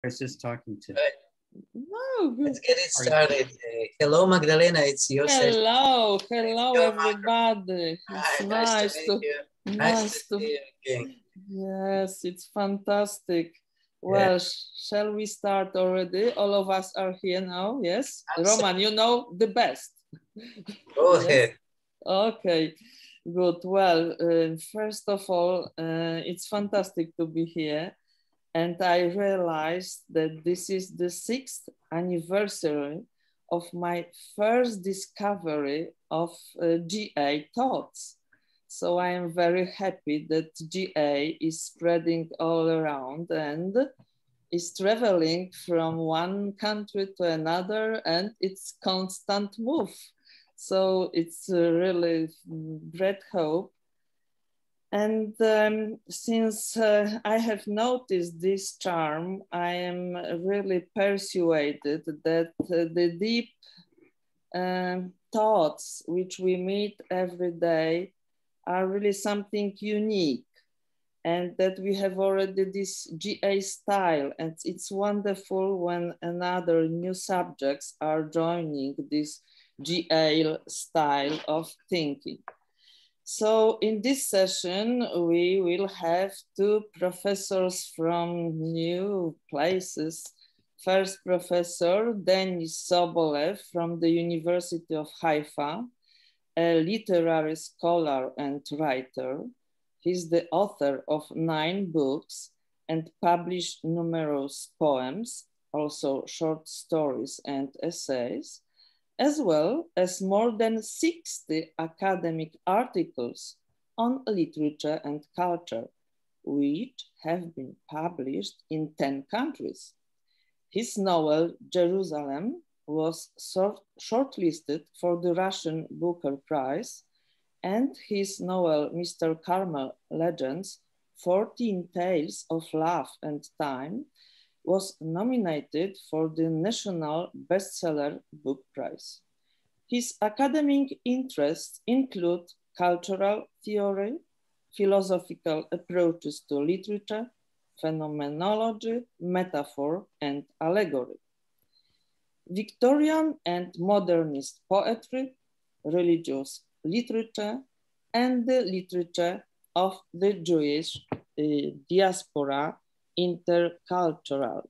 I was just talking to. No, let's get it started. Hello, Magdalena. It's your session. Hello, everybody. It's nice to meet you. Nice to see you again. Yes, it's fantastic. Well, shall we start already? All of us are here now, yes? Roman, you know the best. Go ahead. Okay, good. Well, first of all, it's fantastic to be here. And I realized that this is the 6th anniversary of my first discovery of GA thoughts. So I am very happy that GA is spreading all around and is traveling from one country to another, and it's constant move. So it's really great hope. And since I have noticed this charm, I am really persuaded that the deep thoughts which we meet every day are really something unique, and that we have already this GA style, and it's wonderful when another new subjects are joining this GA style of thinking. So in this session, we will have 2 professors from new places. First, Professor Denis Sobolev from the University of Haifa, a literary scholar and writer. He's the author of 9 books and published numerous poems, also short stories and essays, as well as more than 60 academic articles on literature and culture, which have been published in 10 countries. His novel, Jerusalem, was shortlisted for the Russian Booker Prize, and his novel, Mr. Carmel Legends, 14 Tales of Love and Time, was nominated for the National Bestseller Book Prize. His academic interests include cultural theory, philosophical approaches to literature, phenomenology, metaphor, and allegory, Victorian and modernist poetry, religious literature, and the literature of the Jewish diaspora intercultural.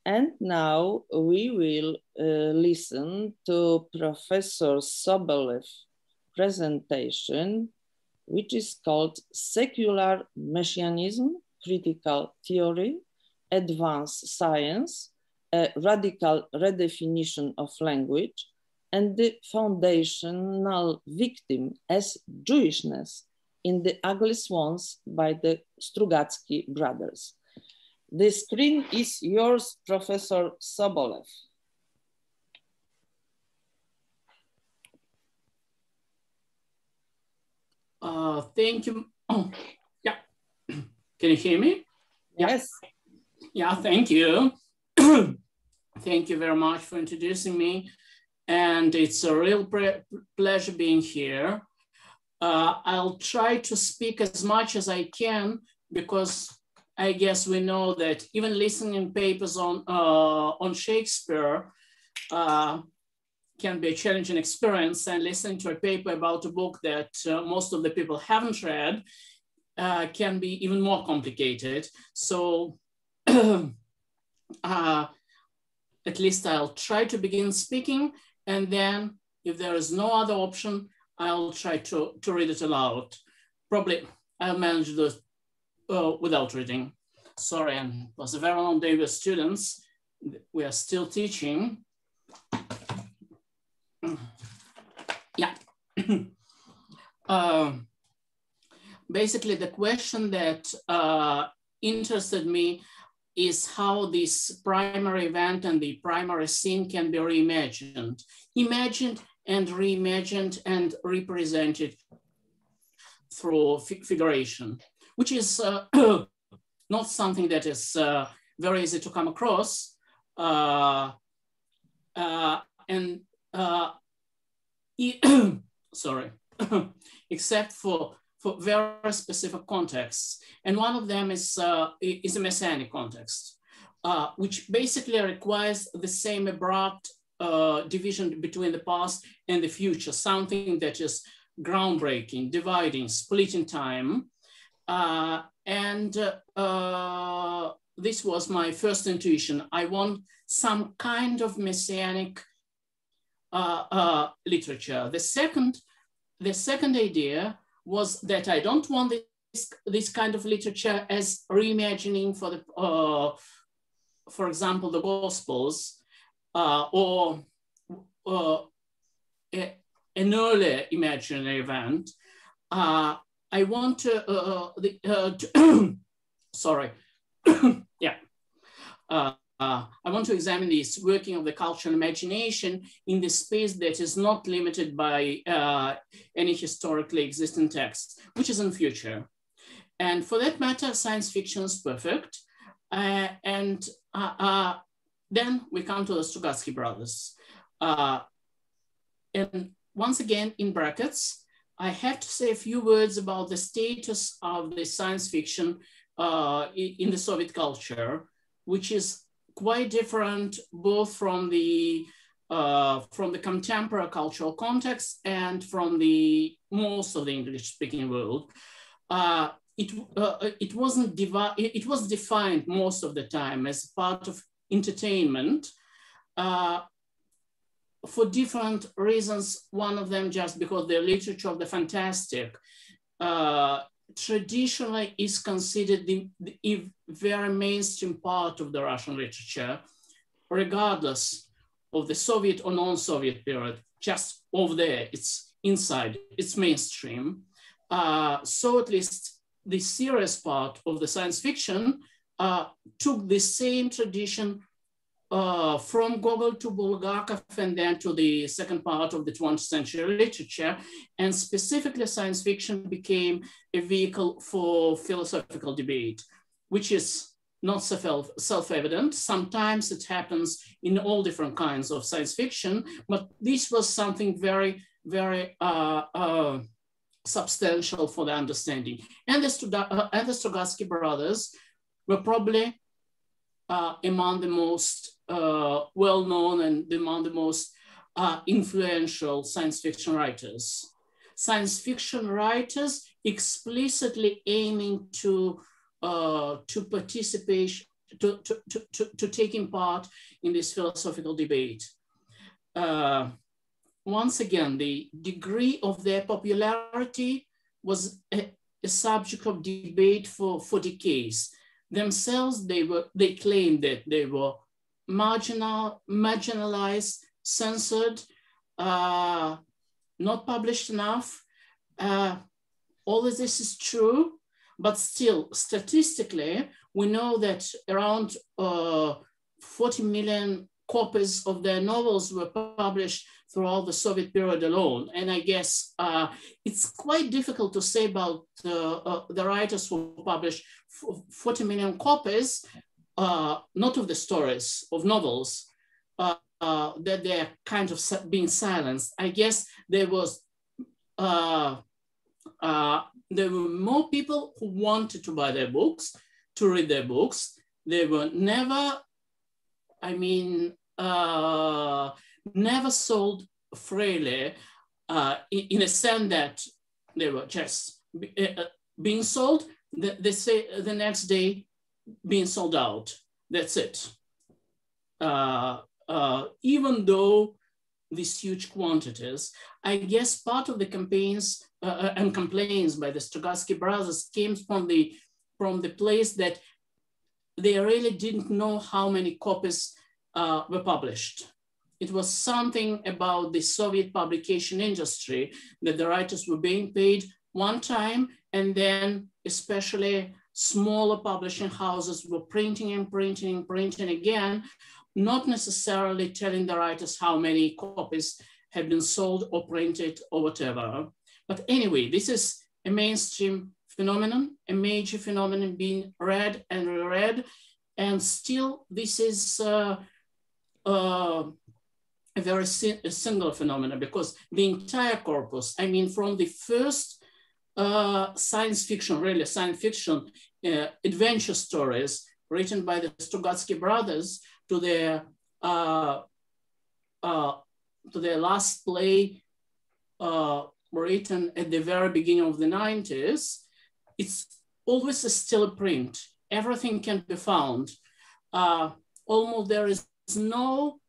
And now we will listen to Professor Sobolev's presentation, which is called Secular Messianism, Critical Theory, Advanced Science, a Radical Redefinition of Language, and the Foundational Victim as Jewishness in the Ugly Swans by the Strugatsky brothers. The screen is yours, Professor Sobolev. Thank you. Oh, yeah. Can you hear me? Yes. Yeah, thank you. Thank you very much for introducing me. And it's a real pleasure being here. I'll try to speak as much as I can, because I guess we know that even listening papers on Shakespeare can be a challenging experience, and listening to a paper about a book that most of the people haven't read can be even more complicated. So at least I'll try to begin speaking, and then if there is no other option, I'll try to read it aloud. Probably I'll manage this without reading. Sorry, and it was a very long day with students. We are still teaching. Yeah. Basically, the question that interested me is how this primary event and the primary scene can be reimagined, imagined and reimagined and represented through figuration, which is not something that is very easy to come across. Sorry, except for very specific contexts. And one of them is a messianic context. which basically requires the same abrupt division between the past and the future, something that is groundbreaking, dividing, splitting time. This was my first intuition. I want some kind of messianic literature. The second idea was that I don't want this kind of literature as reimagining for the, for example, the Gospels or an earlier imaginary event. I want to, sorry, yeah. I want to examine this working of the cultural imagination in the space that is not limited by any historically existing text, which is in future. And for that matter, science fiction is perfect. Then we come to the Strugatsky brothers. And once again, in brackets, I have to say a few words about the status of the science fiction in the Soviet culture, which is quite different both from the contemporary cultural context and from the most of the English-speaking world. It was defined most of the time as part of entertainment for different reasons. One of them just because the literature of the fantastic traditionally is considered the very mainstream part of the Russian literature, regardless of the Soviet or non-Soviet period, just over there, it's inside, it's mainstream. So at least the serious part of the science fiction took the same tradition from Gogol to Bulgakov and then to the second part of the 20th century literature. And specifically science fiction became a vehicle for philosophical debate, which is not self-evident. Sometimes it happens in all different kinds of science fiction, but this was something very, very substantial for the understanding. And the Strugatsky brothers were probably among the most well-known and among the most influential science fiction writers. Science fiction writers explicitly aiming to participate, to taking part in this philosophical debate. Once again, the degree of their popularity was a subject of debate for decades. Themselves, they claimed that they were marginalized, censored, not published enough. All of this is true, but still, statistically, we know that around 40 million copies of their novels were published throughout the Soviet period alone. And I guess it's quite difficult to say about the writers who published 40 million copies, not of the stories, of novels, that they're kind of being silenced. I guess there were more people who wanted to buy their books, to read their books. They were never, never sold freely in a sense that they were just being sold, they say the next day being sold out. That's it. Even though these huge quantities, I guess part of the campaigns and complaints by the Strugatsky brothers came from the place that they really didn't know how many copies were published. It was something about the Soviet publication industry that the writers were being paid one time, and then especially smaller publishing houses were printing and printing and printing again, not necessarily telling the writers how many copies had been sold or printed or whatever. But anyway, this is a mainstream phenomenon, a major phenomenon being read and reread, and still this is a very single phenomenon, because the entire corpus, from the first science fiction, really science fiction adventure stories written by the Strugatsky brothers to their last play written at the very beginning of the 90s, it's always still a print. Everything can be found. Almost there is no,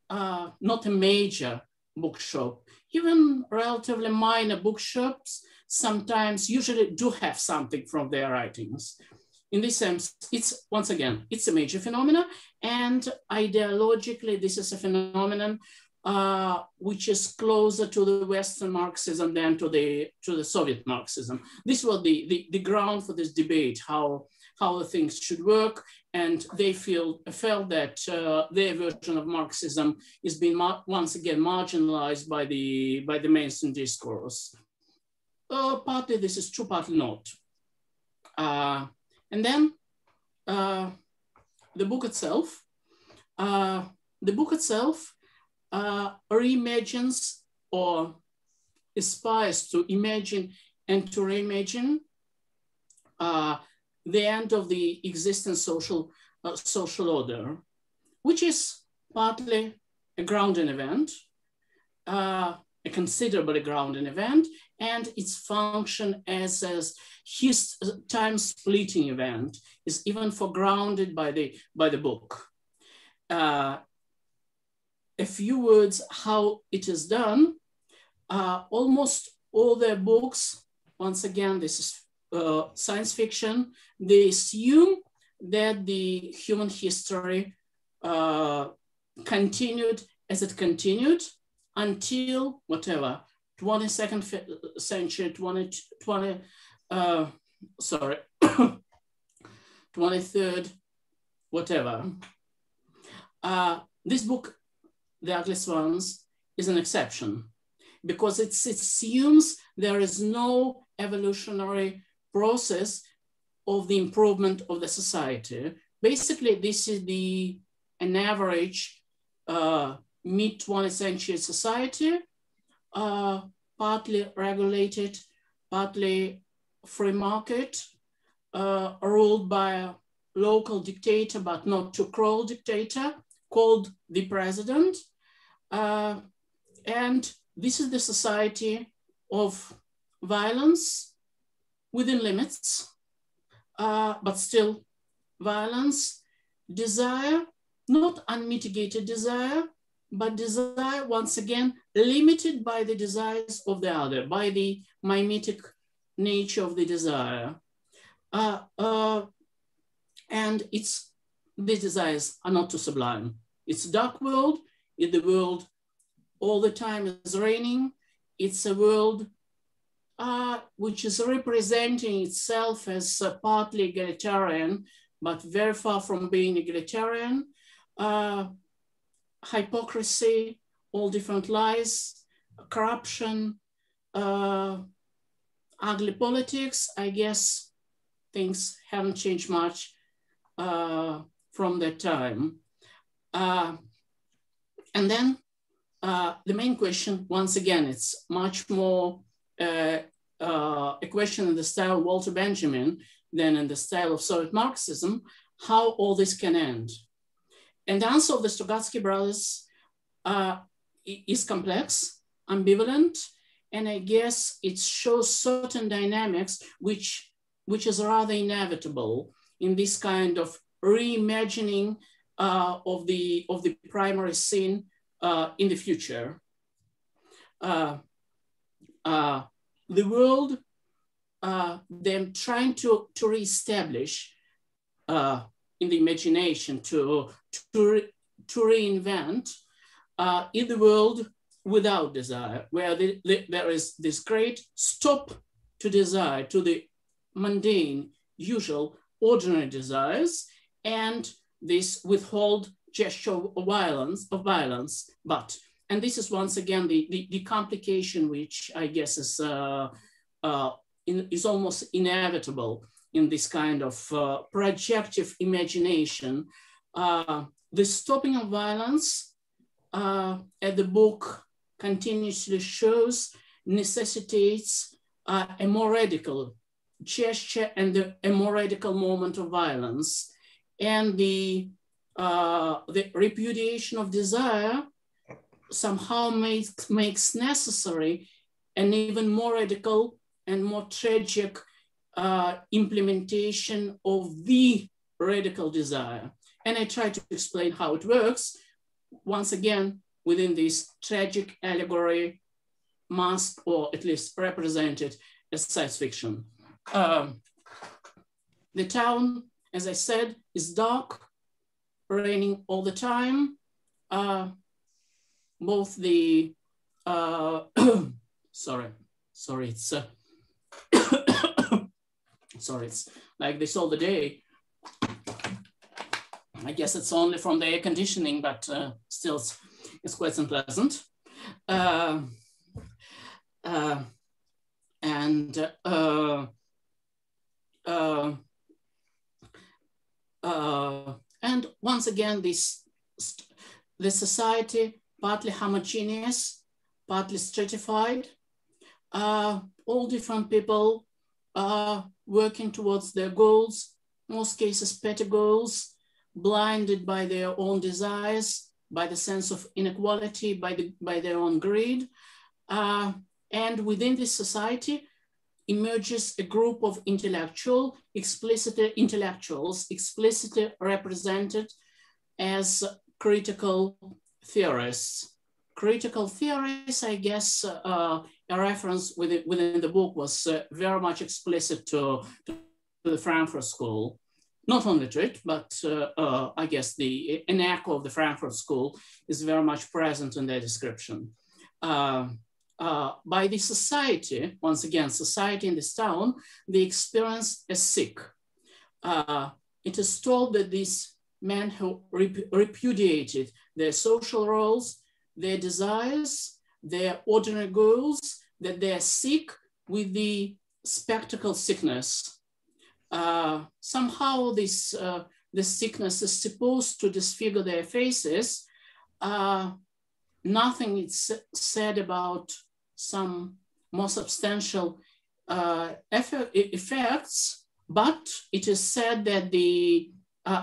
not a major bookshop. Even relatively minor bookshops sometimes usually do have something from their writings. In this sense, it's, once again, it's a major phenomenon, and ideologically, this is a phenomenon which is closer to the Western Marxism than to the Soviet Marxism. This was the ground for this debate, how the things should work, and they felt that their version of Marxism is being once again marginalized by the mainstream discourse. Partly this is true, partly not. And then the book itself reimagines or aspires to imagine and to reimagine the end of the existing social order, which is partly a grounding event, a considerably grounding event, and its function as his time-splitting event is even foregrounded by the book. A few words how it is done. Almost all their books, once again, this is science fiction, they assume that the human history continued as it continued until whatever, 22nd century, 23rd, whatever. This book, The Ugly Swans, is an exception because it assumes there is no evolutionary process of the improvement of the society. Basically, this is an average mid-20th century society, partly regulated, partly free market, ruled by a local dictator, but not too cruel dictator, called the president. And this is the society of violence within limits, but still violence, desire, not unmitigated desire, but desire, once again, limited by the desires of the other, by the mimetic nature of the desire. And the desires are not too sublime. It's a dark world. In the world all the time is raining. It's a world which is representing itself as partly egalitarian, but very far from being egalitarian. Hypocrisy, all different lies, corruption, ugly politics. I guess things haven't changed much from that time. And then the main question, once again, it's much more a question in the style of Walter Benjamin than in the style of Soviet Marxism, how all this can end. And the answer of the Strugatsky brothers is complex, ambivalent, and I guess it shows certain dynamics which is rather inevitable in this kind of reimagining of the primary scene in the future. The world, them trying to reestablish in the imagination, to reinvent in the world without desire, where there is this great stop to desire, to the mundane, usual, ordinary desires, and this withhold gesture of violence, and this is once again the complication which I guess is almost inevitable in this kind of projective imagination. The stopping of violence, as the book continuously shows, necessitates a more radical gesture and a more radical moment of violence. and the repudiation of desire somehow makes necessary an even more radical and more tragic implementation of the radical desire. And I try to explain how it works, once again, within this tragic allegory masked or at least represented as science fiction. The town, as I said, is dark, raining all the time. Both the, sorry, it's, sorry, it's like this all the day. I guess it's only from the air conditioning, but still it's quite unpleasant. And once again, the society, partly homogeneous, partly stratified, all different people working towards their goals, most cases petty goals, blinded by their own desires, by the sense of inequality, by their own greed. And within this society emerges a group of intellectuals, explicitly represented as critical theorists. Critical theorists, I guess, a reference within the book was very much explicit to the Frankfurt School. Not only to it, but I guess an echo of the Frankfurt School is very much present in their description. By the society, once again, society in this town, they experience as sick. It is told that these men who repudiated their social roles, their desires, their ordinary goals, that they are sick with the spectacle sickness. Somehow this sickness is supposed to disfigure their faces. Nothing is said about some more substantial effects, but it is said that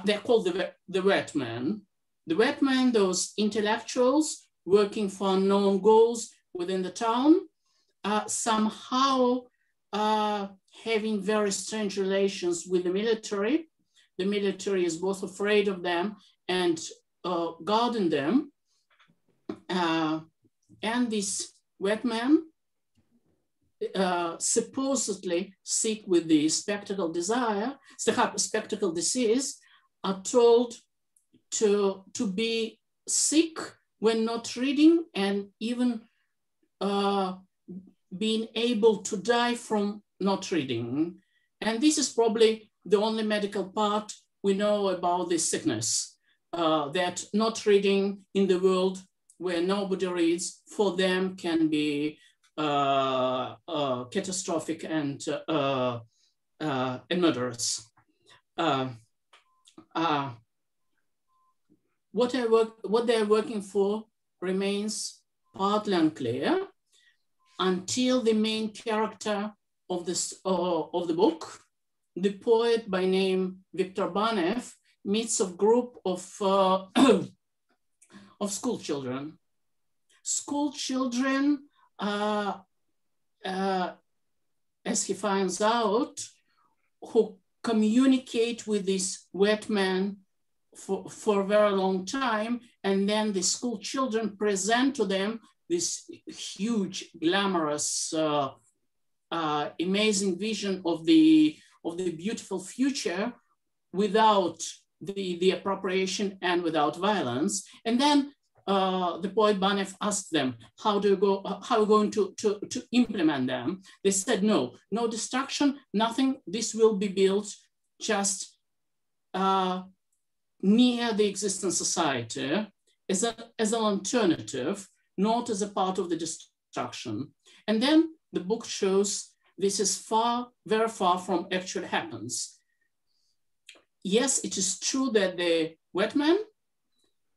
they're called the wet men. The wet men, those intellectuals working for unknown goals within the town, somehow having very strange relations with the military. The military is both afraid of them and guarding them. And these wet men, supposedly sick with the spectacle disease, are told to be sick when not reading, and even being able to die from not reading. And this is probably the only medical part we know about this sickness, that not reading in the world where nobody reads, for them can be catastrophic and murderous. What they're working for remains partly unclear until the main character of the book, the poet by name Viktor Banev, meets a group of school children. School children, as he finds out, who communicate with this wet man for a very long time, and then the school children present to them this huge, glamorous, amazing vision of the beautiful future without the appropriation and without violence. And then the poet Banev asked them, how are you going to implement them? They said, no destruction, nothing. This will be built just near the existing society as an alternative, not as a part of the destruction. And then the book shows this is very far from actually happens. Yes, it is true that the wet men,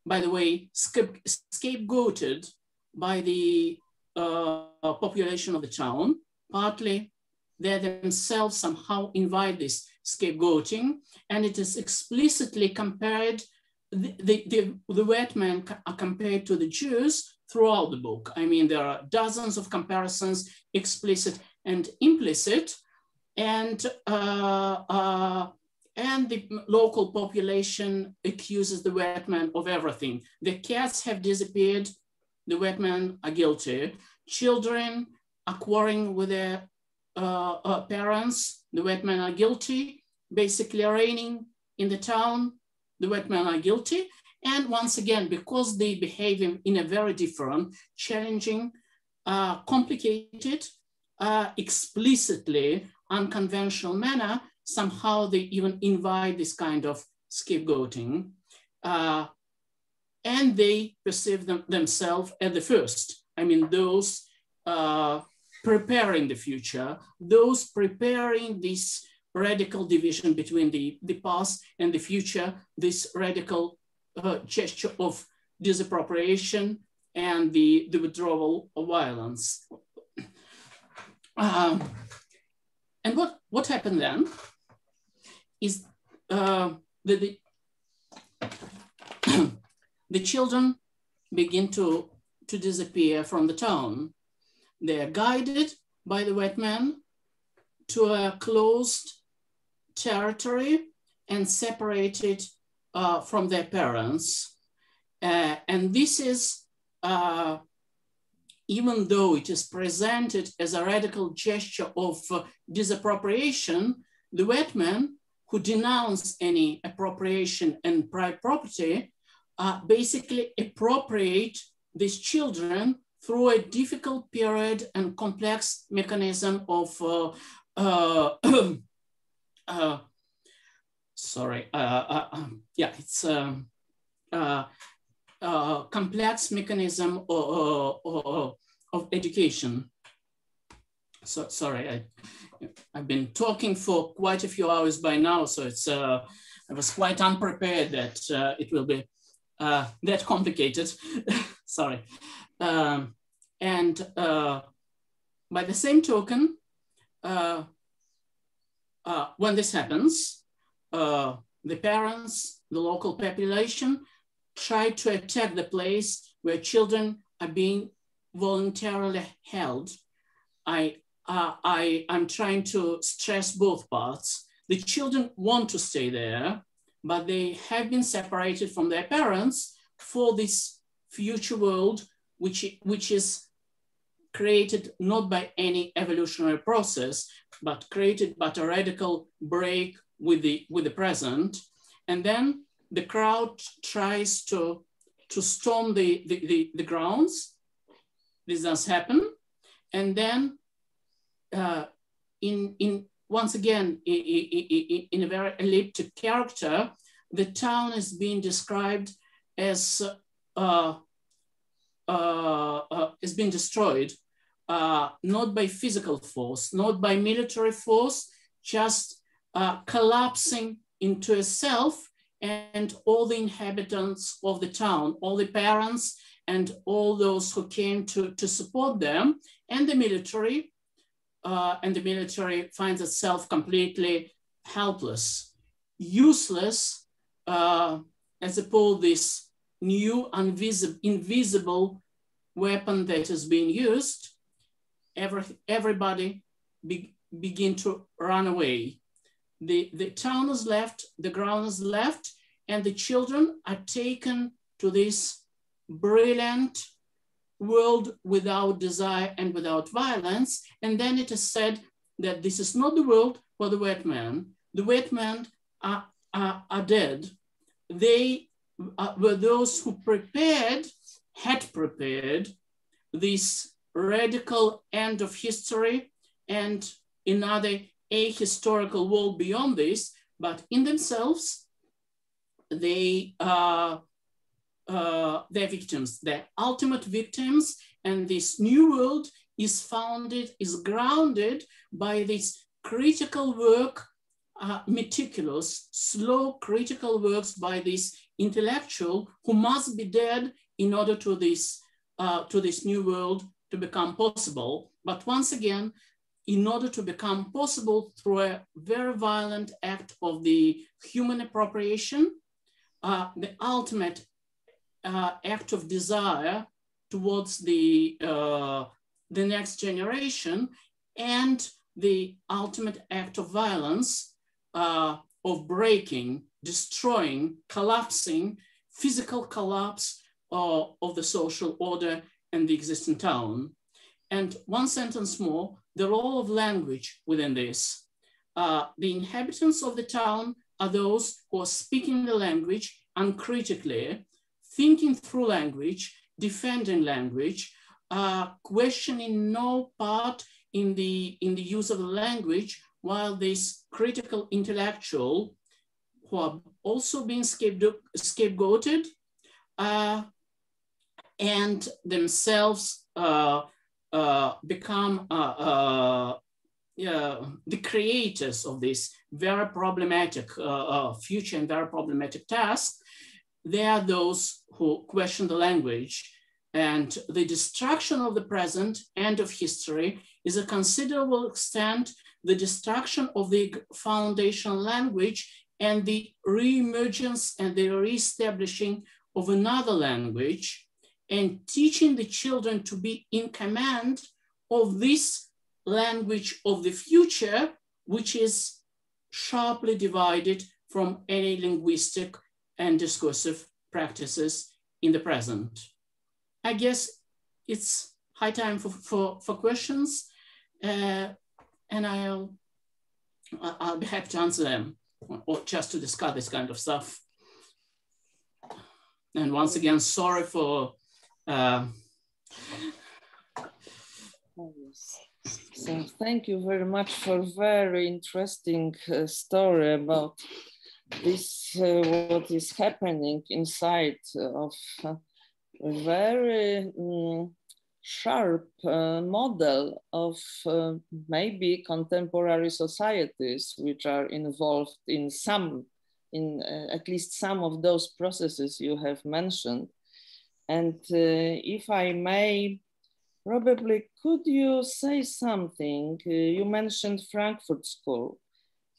by the way, scapegoated by the population of the town, partly they themselves somehow invite this scapegoating, and it is explicitly compared, the white men are compared to the Jews throughout the book. I mean, there are dozens of comparisons, explicit and implicit, and the local population accuses the white men of everything. The cats have disappeared, the white men are guilty. Children are quarreling with their parents, the white men are guilty. Basically reigning in the town, the white men are guilty. And once again, because they behave in a very different, challenging, complicated, explicitly unconventional manner, somehow they even invite this kind of scapegoating. And they perceive themselves as the first. I mean, those preparing the future, those preparing this radical division between the past and the future, this radical gesture of disappropriation and the withdrawal of violence. And what happened then is the children begin to disappear from the town. They are guided by the white men to a closed territory and separated from their parents. And this is, even though it is presented as a radical gesture of disappropriation, the white men who denounce any appropriation and private property basically appropriate these children through a difficult period and complex mechanism of complex mechanism of education. So sorry, I've been talking for quite a few hours by now, so it's I was quite unprepared that it will be that complicated. Sorry. And by the same token, when this happens, the parents, the local population try to attack the place where children are being voluntarily held. I'm trying to stress both parts. The children want to stay there, but they have been separated from their parents for this future world, which is created not by any evolutionary process, but created by a radical break with the present. And then the crowd tries to storm the grounds. This does happen. And then once again, in a very elliptic character, the town is being described as being destroyed, not by physical force, not by military force, just collapsing into itself, and all the inhabitants of the town, all the parents and all those who came to support them, and the military finds itself completely helpless, useless, as opposed this new invisible weapon that is being used. Everybody begin to run away. The town is left, the ground is left, and the children are taken to this brilliant world without desire and without violence. And then it is said that this is not the world for the white man. The white men are dead. They were those who had prepared this radical end of history and another ahistorical world beyond this, but in themselves, they're victims, they're ultimate victims, and this new world is grounded by this critical work, meticulous, slow critical works by this intellectual who must be dead in order to this new world to become possible. But once again, in order to become possible through a very violent act of the human appropriation, the ultimate act of desire towards the next generation, and the ultimate act of violence of breaking, destroying, collapsing, physical collapse of the social order and the existing town. And one sentence more, the role of language within this. The inhabitants of the town are those who are speaking the language uncritically, thinking through language, defending language, questioning no part in the use of the language, while this critical intellectual, who are also being scapegoated, and themselves become the creators of this very problematic future and very problematic task. They are those who question the language, and the destruction of the present and of history is a considerable extent the destruction of the foundational language and the re-emergence and the re-establishing of another language, and teaching the children to be in command of this language of the future, which is sharply divided from any linguistic and discursive practices in the present. I guess it's high time for questions, and I'll be happy to answer them, or just to discuss this kind of stuff. And once again, sorry for So thank you very much for very interesting story about this, what is happening inside of a very sharp model of maybe contemporary societies which are involved in at least some of those processes you have mentioned. And if I may, probably could you say something? You mentioned Frankfurt School.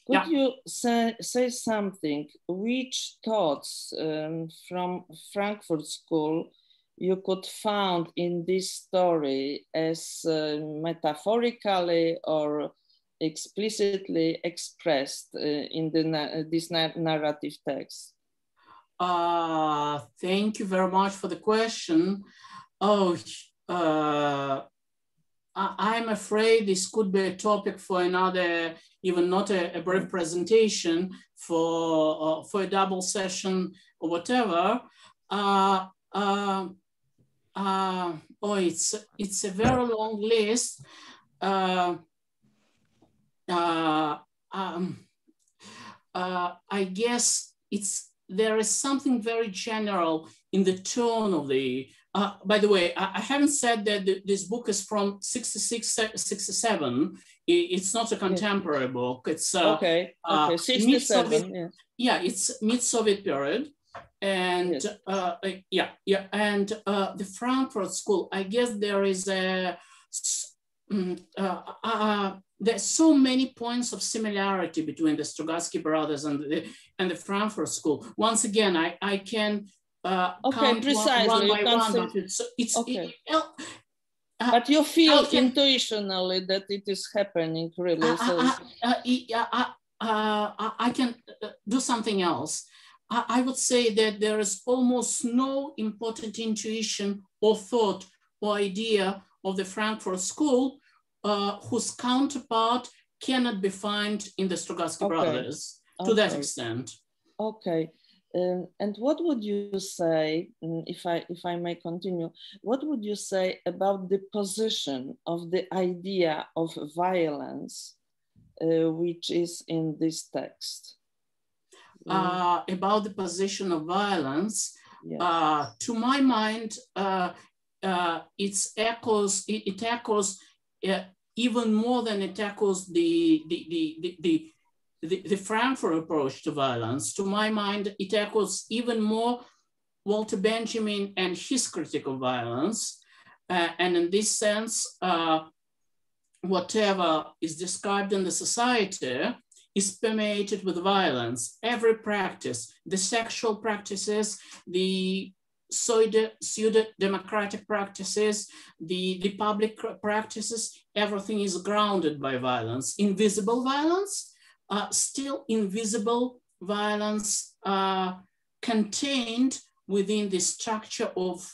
Could you say something? Which thoughts from Frankfurt School you could find in this story as metaphorically or explicitly expressed in this narrative text? Thank you very much for the question. Oh, I'm afraid this could be a topic for another, even not a brief presentation, for a double session or whatever. It's a very long list. I guess there is something very general in the tone of the, by the way, I haven't said that this book is from 66, 67. It's not a contemporary book. It's okay, 67, yeah, it's mid-Soviet period. And and the Frankfurt School, I guess there is there's so many points of similarity between the Strugatsky brothers and the Frankfurt School. Once again, I can count precisely. one by one, but it's okay. But you feel intuitionally that it is happening, really. I can do something else. I would say that there is almost no important intuition or thought or idea of the Frankfurt School whose counterpart cannot be found in the Strugatsky brothers to that extent. Okay. And what would you say, if I may continue, what would you say about the position of the idea of violence, which is in this text? About the position of violence, to my mind, it echoes even more than it echoes the Frankfurt approach to violence. To my mind, it echoes even more Walter Benjamin and his critique of violence. And in this sense, whatever is described in the society is permeated with violence. Every practice, the sexual practices, the pseudo-democratic practices, the public practices, everything is grounded by violence. Invisible violence, still invisible violence contained within the structure of,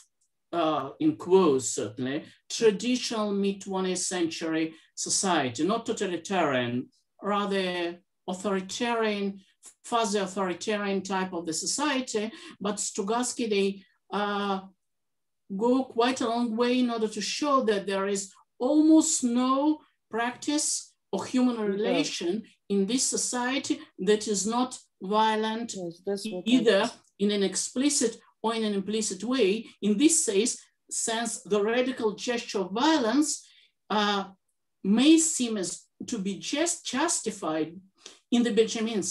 in quotes certainly, traditional mid-20th century society, not totalitarian, rather authoritarian, fuzzy authoritarian type of the society. But Strugatsky, they go quite a long way in order to show that there is almost no practice or human relation in this society that is not violent, either in an explicit or in an implicit way. In this sense, the radical gesture of violence may seem as to be just justified in the Benjamin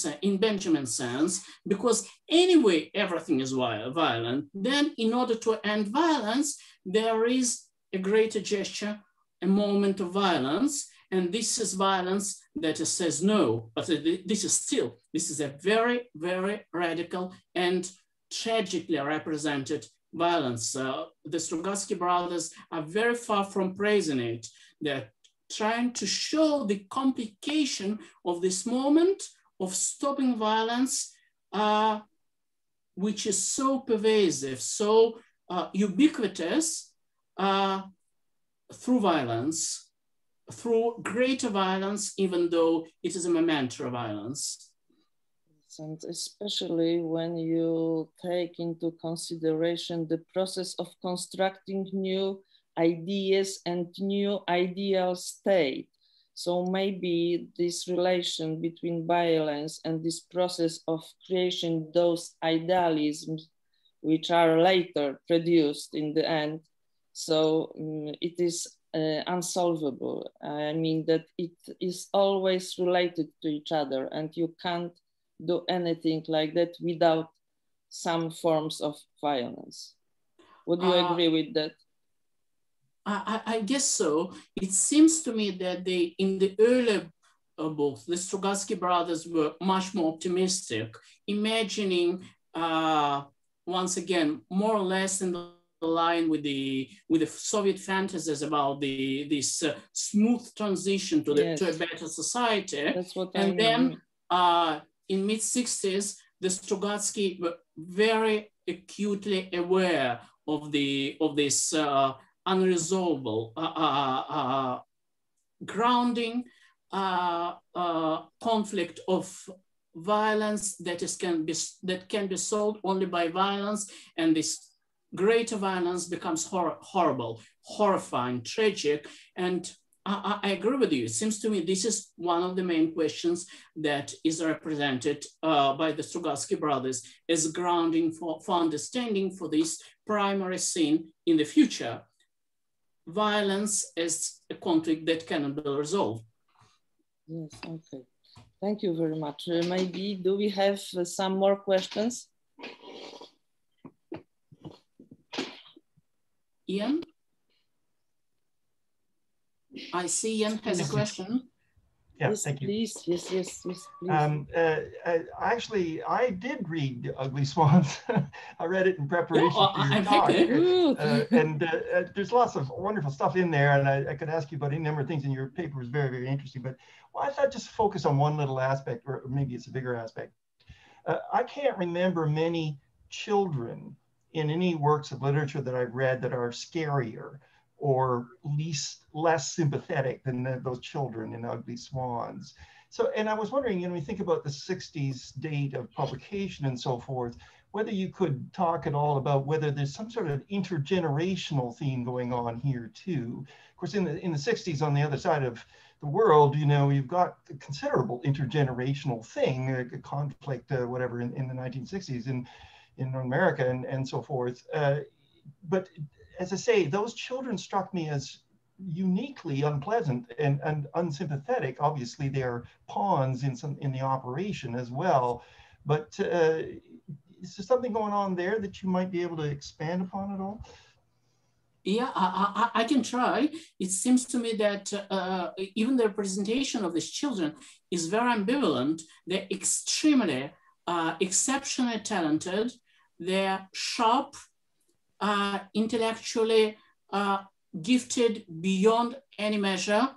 sense, because anyway, everything is violent. Then in order to end violence, there is a greater gesture, a moment of violence, and this is violence that says no, but this is a very, very radical and tragically represented violence. The Strugatsky brothers are very far from praising it. They're trying to show the complication of this moment of stopping violence, which is so pervasive, so ubiquitous through violence, through greater violence, even though it is a momentary violence. And especially when you take into consideration the process of constructing new ideas and new ideal state. So maybe this relation between violence and this process of creation those idealisms which are later produced in the end. So it is unsolvable. I mean that it is always related to each other, and you can't do anything like that without some forms of violence. Would you agree with that? I guess so. It seems to me that in the earlier books, the Strugatsky brothers were much more optimistic, imagining, once again, more or less in the line with the Soviet fantasies about this smooth transition to a better society. That's what and then in mid-60s, the Strugatsky were very acutely aware of this unresolvable grounding conflict of violence that can be solved only by violence, and this greater violence becomes horrible, horrifying, tragic. And I agree with you. It seems to me this is one of the main questions that is represented by the Strugatsky brothers as grounding for understanding for this primary sin in the future. Violence as a conflict that cannot be resolved. Yes, okay. Thank you very much. Maybe do we have some more questions? Ian? I see Ian has a question. Yeah, yes, thank you. Please, yes, please. Actually, I did read Ugly Swans. I read it in preparation for your talk. And there's lots of wonderful stuff in there, and I could ask you about any number of things, and your paper was very, very interesting. But why don't I just focus on one little aspect, or maybe it's a bigger aspect. I can't remember many children in any works of literature that I've read that are scarier or less sympathetic than those children in Ugly Swans. So, and I was wondering, you know, when you think about the 60s date of publication and so forth, whether you could talk at all about whether there's some sort of intergenerational theme going on here too. Of course, in the 60s, on the other side of the world, you know, you've got a considerable intergenerational thing, a conflict, whatever, in the 1960s in North America and so forth. But as I say, those children struck me as uniquely unpleasant and unsympathetic. Obviously, they're pawns in the operation as well. But is there something going on there that you might be able to expand upon at all? Yeah, I can try. It seems to me that even the representation of these children is very ambivalent. They're extremely, exceptionally talented. They're sharp, intellectually gifted beyond any measure.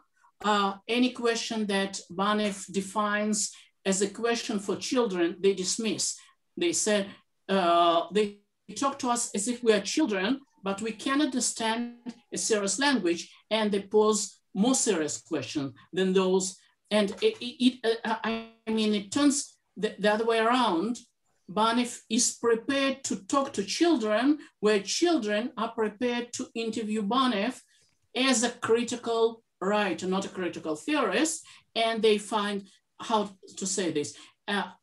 Any question that Banev defines as a question for children, they dismiss. They say, they talk to us as if we are children, but we can understand a serious language, and they pose more serious questions than those. And I mean, it turns the other way around. Banev is prepared to talk to children, where children are prepared to interview Banev as a critical writer, not a critical theorist, and they find, how to say this,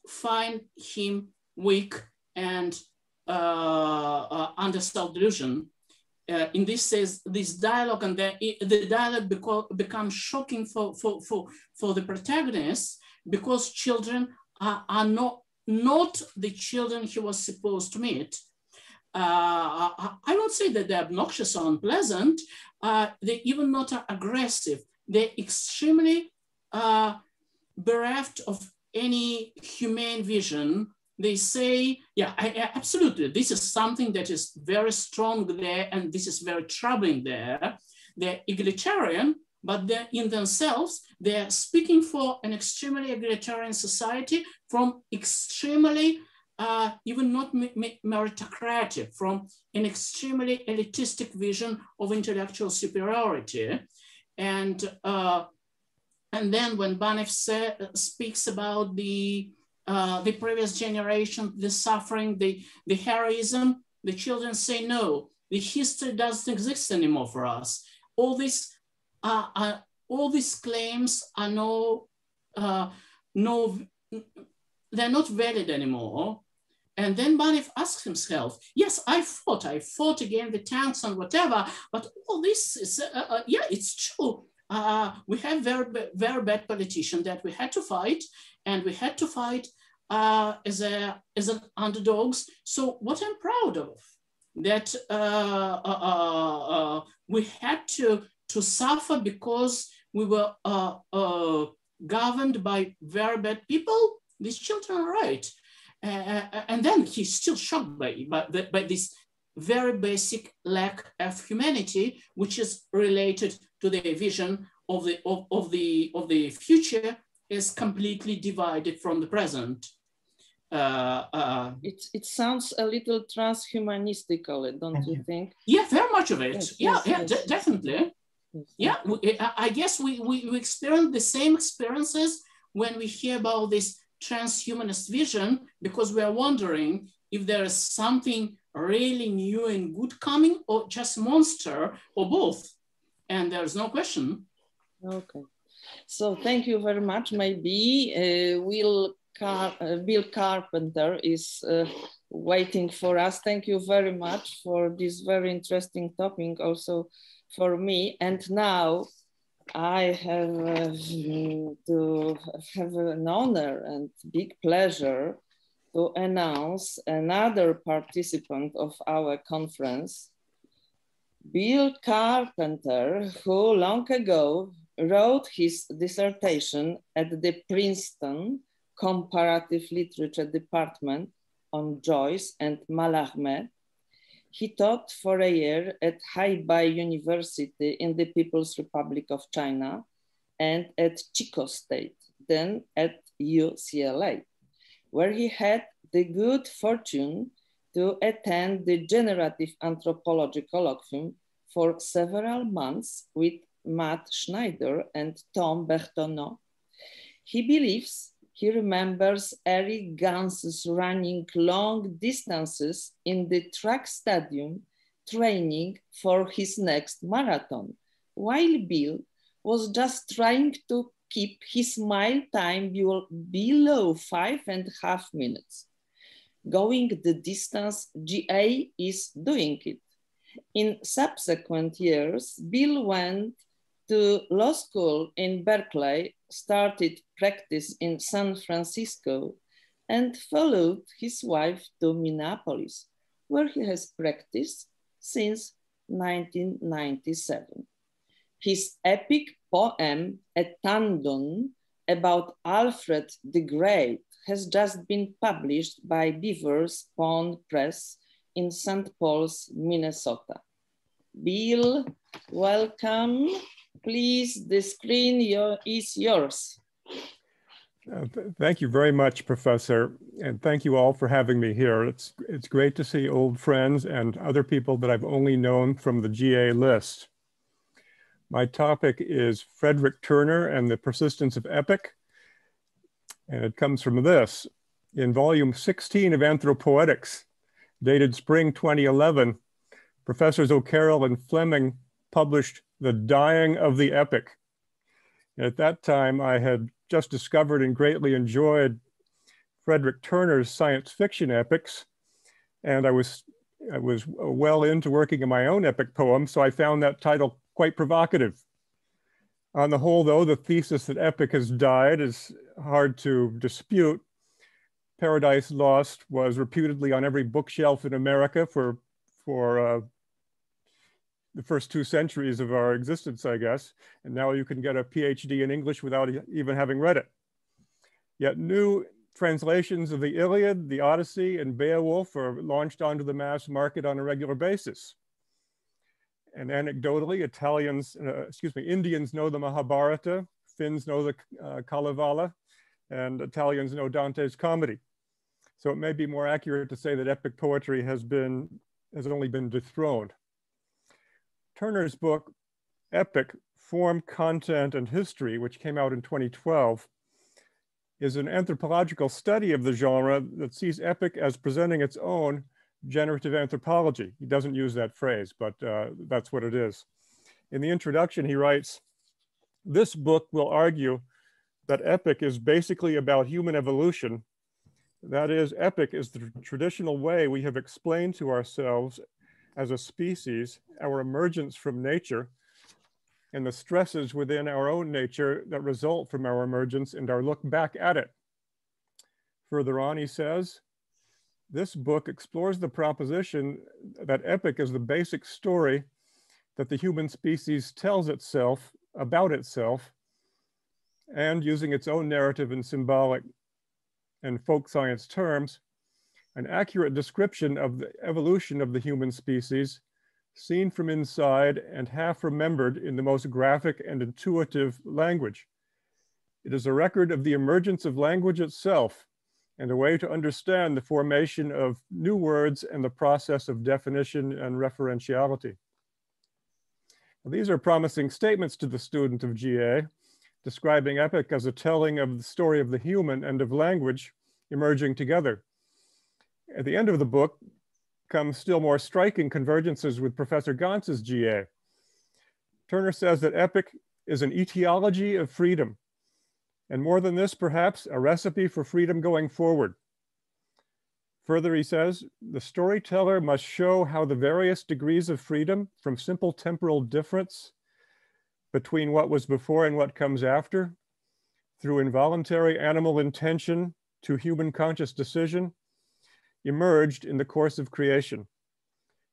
find him weak and under self-delusion. In this says this dialogue, and the dialogue becomes shocking for the protagonists, because children are not the children he was supposed to meet. I won't say that they're obnoxious or unpleasant. They're even not aggressive. They're extremely bereft of any humane vision. They say, yeah, absolutely. This is something that is very strong there, and this is very troubling there. They're egalitarian, but they're in themselves, they're speaking for an extremely egalitarian society from extremely, even not meritocratic, from an extremely elitistic vision of intellectual superiority. And then when Banev speaks about the previous generation, the suffering, the heroism, the children say, no, the history doesn't exist anymore for us. All these claims are they're not valid anymore. And then Banev asks himself, yes, I fought against the tanks and whatever, but all this is, yeah, it's true. We have very bad politicians that we had to fight, and we had to fight as an underdogs. So what I'm proud of, that we had to suffer because we were governed by very bad people. These children are right. And then he's still shocked by this very basic lack of humanity, which is related to the vision of the future is completely divided from the present. It sounds a little transhumanistically, don't you think? Yeah, very much of it. Yes, definitely. Yes. Yeah, I guess we experience the same experiences when we hear about this transhumanist vision, because we are wondering if there is something really new and good coming, or just monster, or both. And there's no question. Okay. So thank you very much. Maybe Bill Carpenter is waiting for us. Thank you very much for this very interesting topic also for me. And now I have to have an honor and big pleasure to announce another participant of our conference, Bill Carpenter, who long ago wrote his dissertation at the Princeton Comparative Literature Department on Joyce and Mallarmé. He taught for a year at Haifa University in the People's Republic of China and at Chico State, then at UCLA, where he had the good fortune to attend the Generative Anthropology colloquium for several months with Matt Schneider and Tom Bertoneau. He believes he remembers Eric Gans's running long distances in the track stadium, training for his next marathon, while Bill was just trying to keep his mile time below 5.5 minutes. Going the distance, GA is doing it. In subsequent years, Bill went to law school in Berkeley, started practice in San Francisco, and followed his wife to Minneapolis, where he has practiced since 1997. His epic poem, A Tandon, about Alfred the Great, has just been published by Beaver's Pond Press in St. Paul's, Minnesota. Bill, welcome. Please, the screen is yours. Thank you very much, Professor, and thank you all for having me here. It's great to see old friends and other people that I've only known from the GA list. My topic is Frederick Turner and the Persistence of Epic, and it comes from this. In volume 16 of Anthropoetics, dated spring 2011, Professors O'Carroll and Fleming published The Dying of the Epic. At that time, I had just discovered and greatly enjoyed Frederick Turner's science fiction epics, and I was well into working in my own epic poem, so I found that title quite provocative. On the whole, though, the thesis that epic has died is hard to dispute. Paradise Lost was reputedly on every bookshelf in America for the first 2 centuries of our existence, I guess. And now you can get a PhD in English without even having read it. Yet new translations of the Iliad, the Odyssey, and Beowulf are launched onto the mass market on a regular basis. And anecdotally, Indians know the Mahabharata, Finns know the Kalevala, and Italians know Dante's Comedy. So it may be more accurate to say that epic poetry has only been dethroned. Turner's book, Epic, Form, Content, and History, which came out in 2012, is an anthropological study of the genre that sees epic as presenting its own generative anthropology. He doesn't use that phrase, but that's what it is. In the introduction, he writes, "This book will argue that epic is basically about human evolution. That is, epic is the traditional way we have explained to ourselves as a species our emergence from nature and the stresses within our own nature that result from our emergence and our look back at it." Further on, he says, "This book explores the proposition that epic is the basic story that the human species tells itself about itself, and using its own narrative and symbolic and folk science terms, an accurate description of the evolution of the human species, seen from inside and half remembered in the most graphic and intuitive language. It is a record of the emergence of language itself and a way to understand the formation of new words and the process of definition and referentiality." Now, these are promising statements to the student of GA, describing epic as a telling of the story of the human and of language emerging together. At the end of the book come still more striking convergences with Professor Gantz's GA. Turner says that epic is an etiology of freedom, and more than this, perhaps, a recipe for freedom going forward. Further, he says, the storyteller must show how the various degrees of freedom, from simple temporal difference between what was before and what comes after, through involuntary animal intention to human conscious decision, emerged in the course of creation.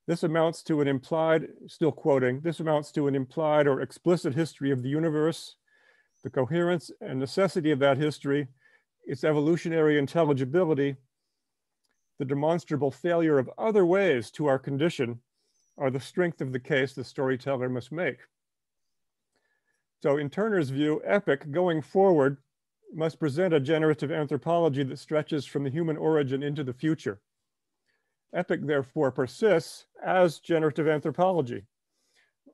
This amounts to an implied, still quoting, "This amounts to an implied or explicit history of the universe, the coherence and necessity of that history, its evolutionary intelligibility, the demonstrable failure of other ways to our condition are the strength of the case the storyteller must make." So in Turner's view, epic going forward must present a generative anthropology that stretches from the human origin into the future. Epic, therefore, persists as generative anthropology.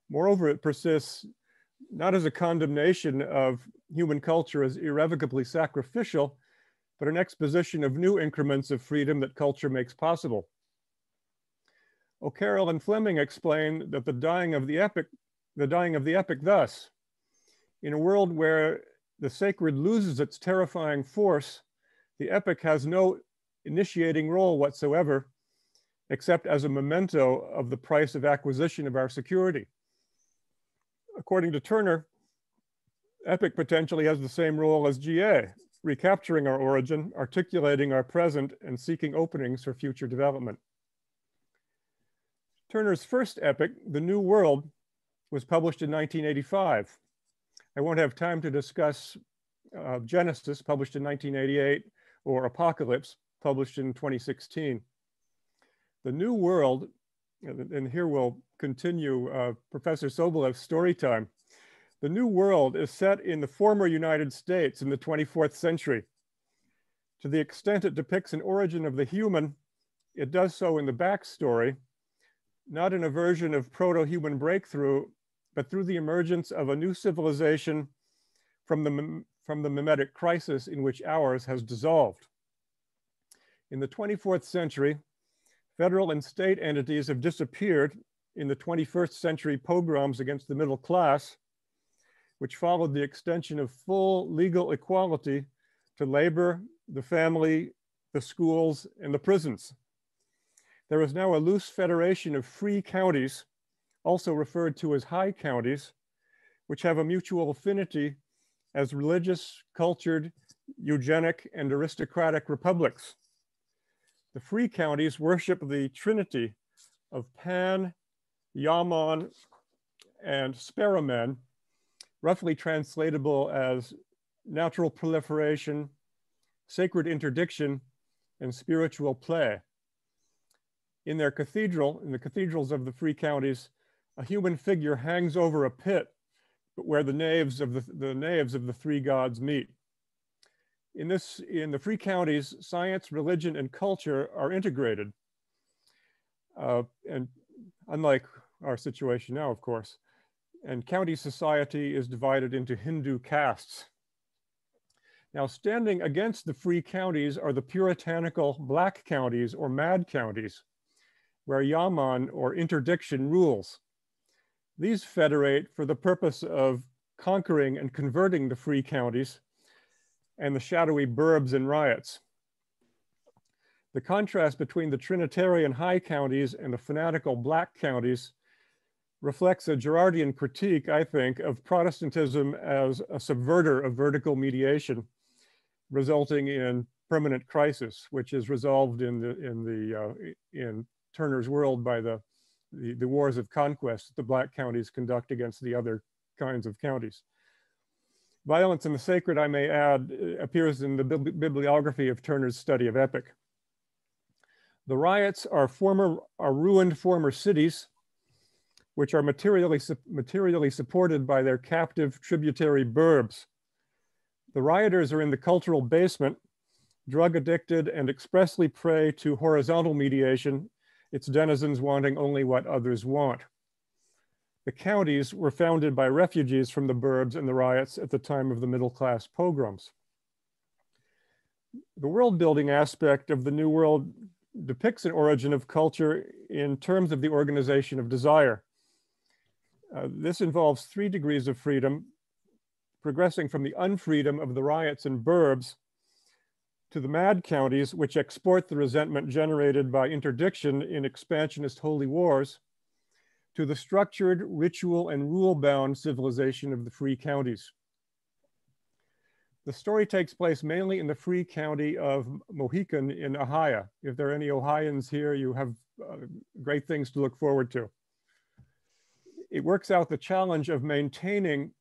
Moreover, it persists not as a condemnation of human culture as irrevocably sacrificial, but an exposition of new increments of freedom that culture makes possible. O'Carroll and Fleming explain that the dying of the epic thus: in a world where the sacred loses its terrifying force, the epic has no initiating role whatsoever, except as a memento of the price of acquisition of our security. According to Turner, epic potentially has the same role as GA, recapturing our origin, articulating our present, and seeking openings for future development. Turner's first epic, The New World, was published in 1985. I won't have time to discuss Genesis, published in 1988, or Apocalypse, published in 2016. The New World, and here we'll continue Professor Sobolev's story time. The New World is set in the former United States in the 24th century. To the extent it depicts an origin of the human, it does so in the backstory, not in a version of proto-human breakthrough, but through the emergence of a new civilization from the mimetic crisis in which ours has dissolved. In the 24th century, federal and state entities have disappeared in the 21st century pogroms against the middle class, which followed the extension of full legal equality to labor, the family, the schools, and the prisons. There is now a loose federation of free counties, also referred to as high counties, which have a mutual affinity as religious, cultured, eugenic, and aristocratic republics. The free counties worship the trinity of Pan, Yaman, and Speramen, roughly translatable as natural proliferation, sacred interdiction, and spiritual play. In their cathedral, in the cathedrals of the free counties, a human figure hangs over a pit where the naves of the three gods meet. In the free counties, science, religion, and culture are integrated. And unlike our situation now, of course, and county society is divided into Hindu castes. Now, standing against the free counties are the puritanical black counties or mad counties, where Yaman or interdiction rules. These federate for the purpose of conquering and converting the free counties and the shadowy burbs and riots. The contrast between the Trinitarian high counties and the fanatical black counties reflects a Girardian critique, I think, of Protestantism as a subverter of vertical mediation, resulting in permanent crisis, which is resolved in Turner's world by the wars of conquest that the black counties conduct against the other kinds of counties. Violence in the sacred, I may add, appears in the bibliography of Turner's study of epic. The riots are ruined former cities, which are materially supported by their captive tributary burbs. The rioters are in the cultural basement, drug addicted and expressly prey to horizontal mediation, its denizens wanting only what others want. The counties were founded by refugees from the burbs and the riots at the time of the middle class pogroms. The world building aspect of the New World depicts an origin of culture in terms of the organization of desire. This involves 3 degrees of freedom, progressing from the unfreedom of the riots and burbs to the mad counties, which export the resentment generated by interdiction in expansionist holy wars, to the structured, ritual, and rule-bound civilization of the free counties. The story takes place mainly in the free county of Mohican in Ohio. If there are any Ohioans here, you have great things to look forward to. It works out the challenge of maintaining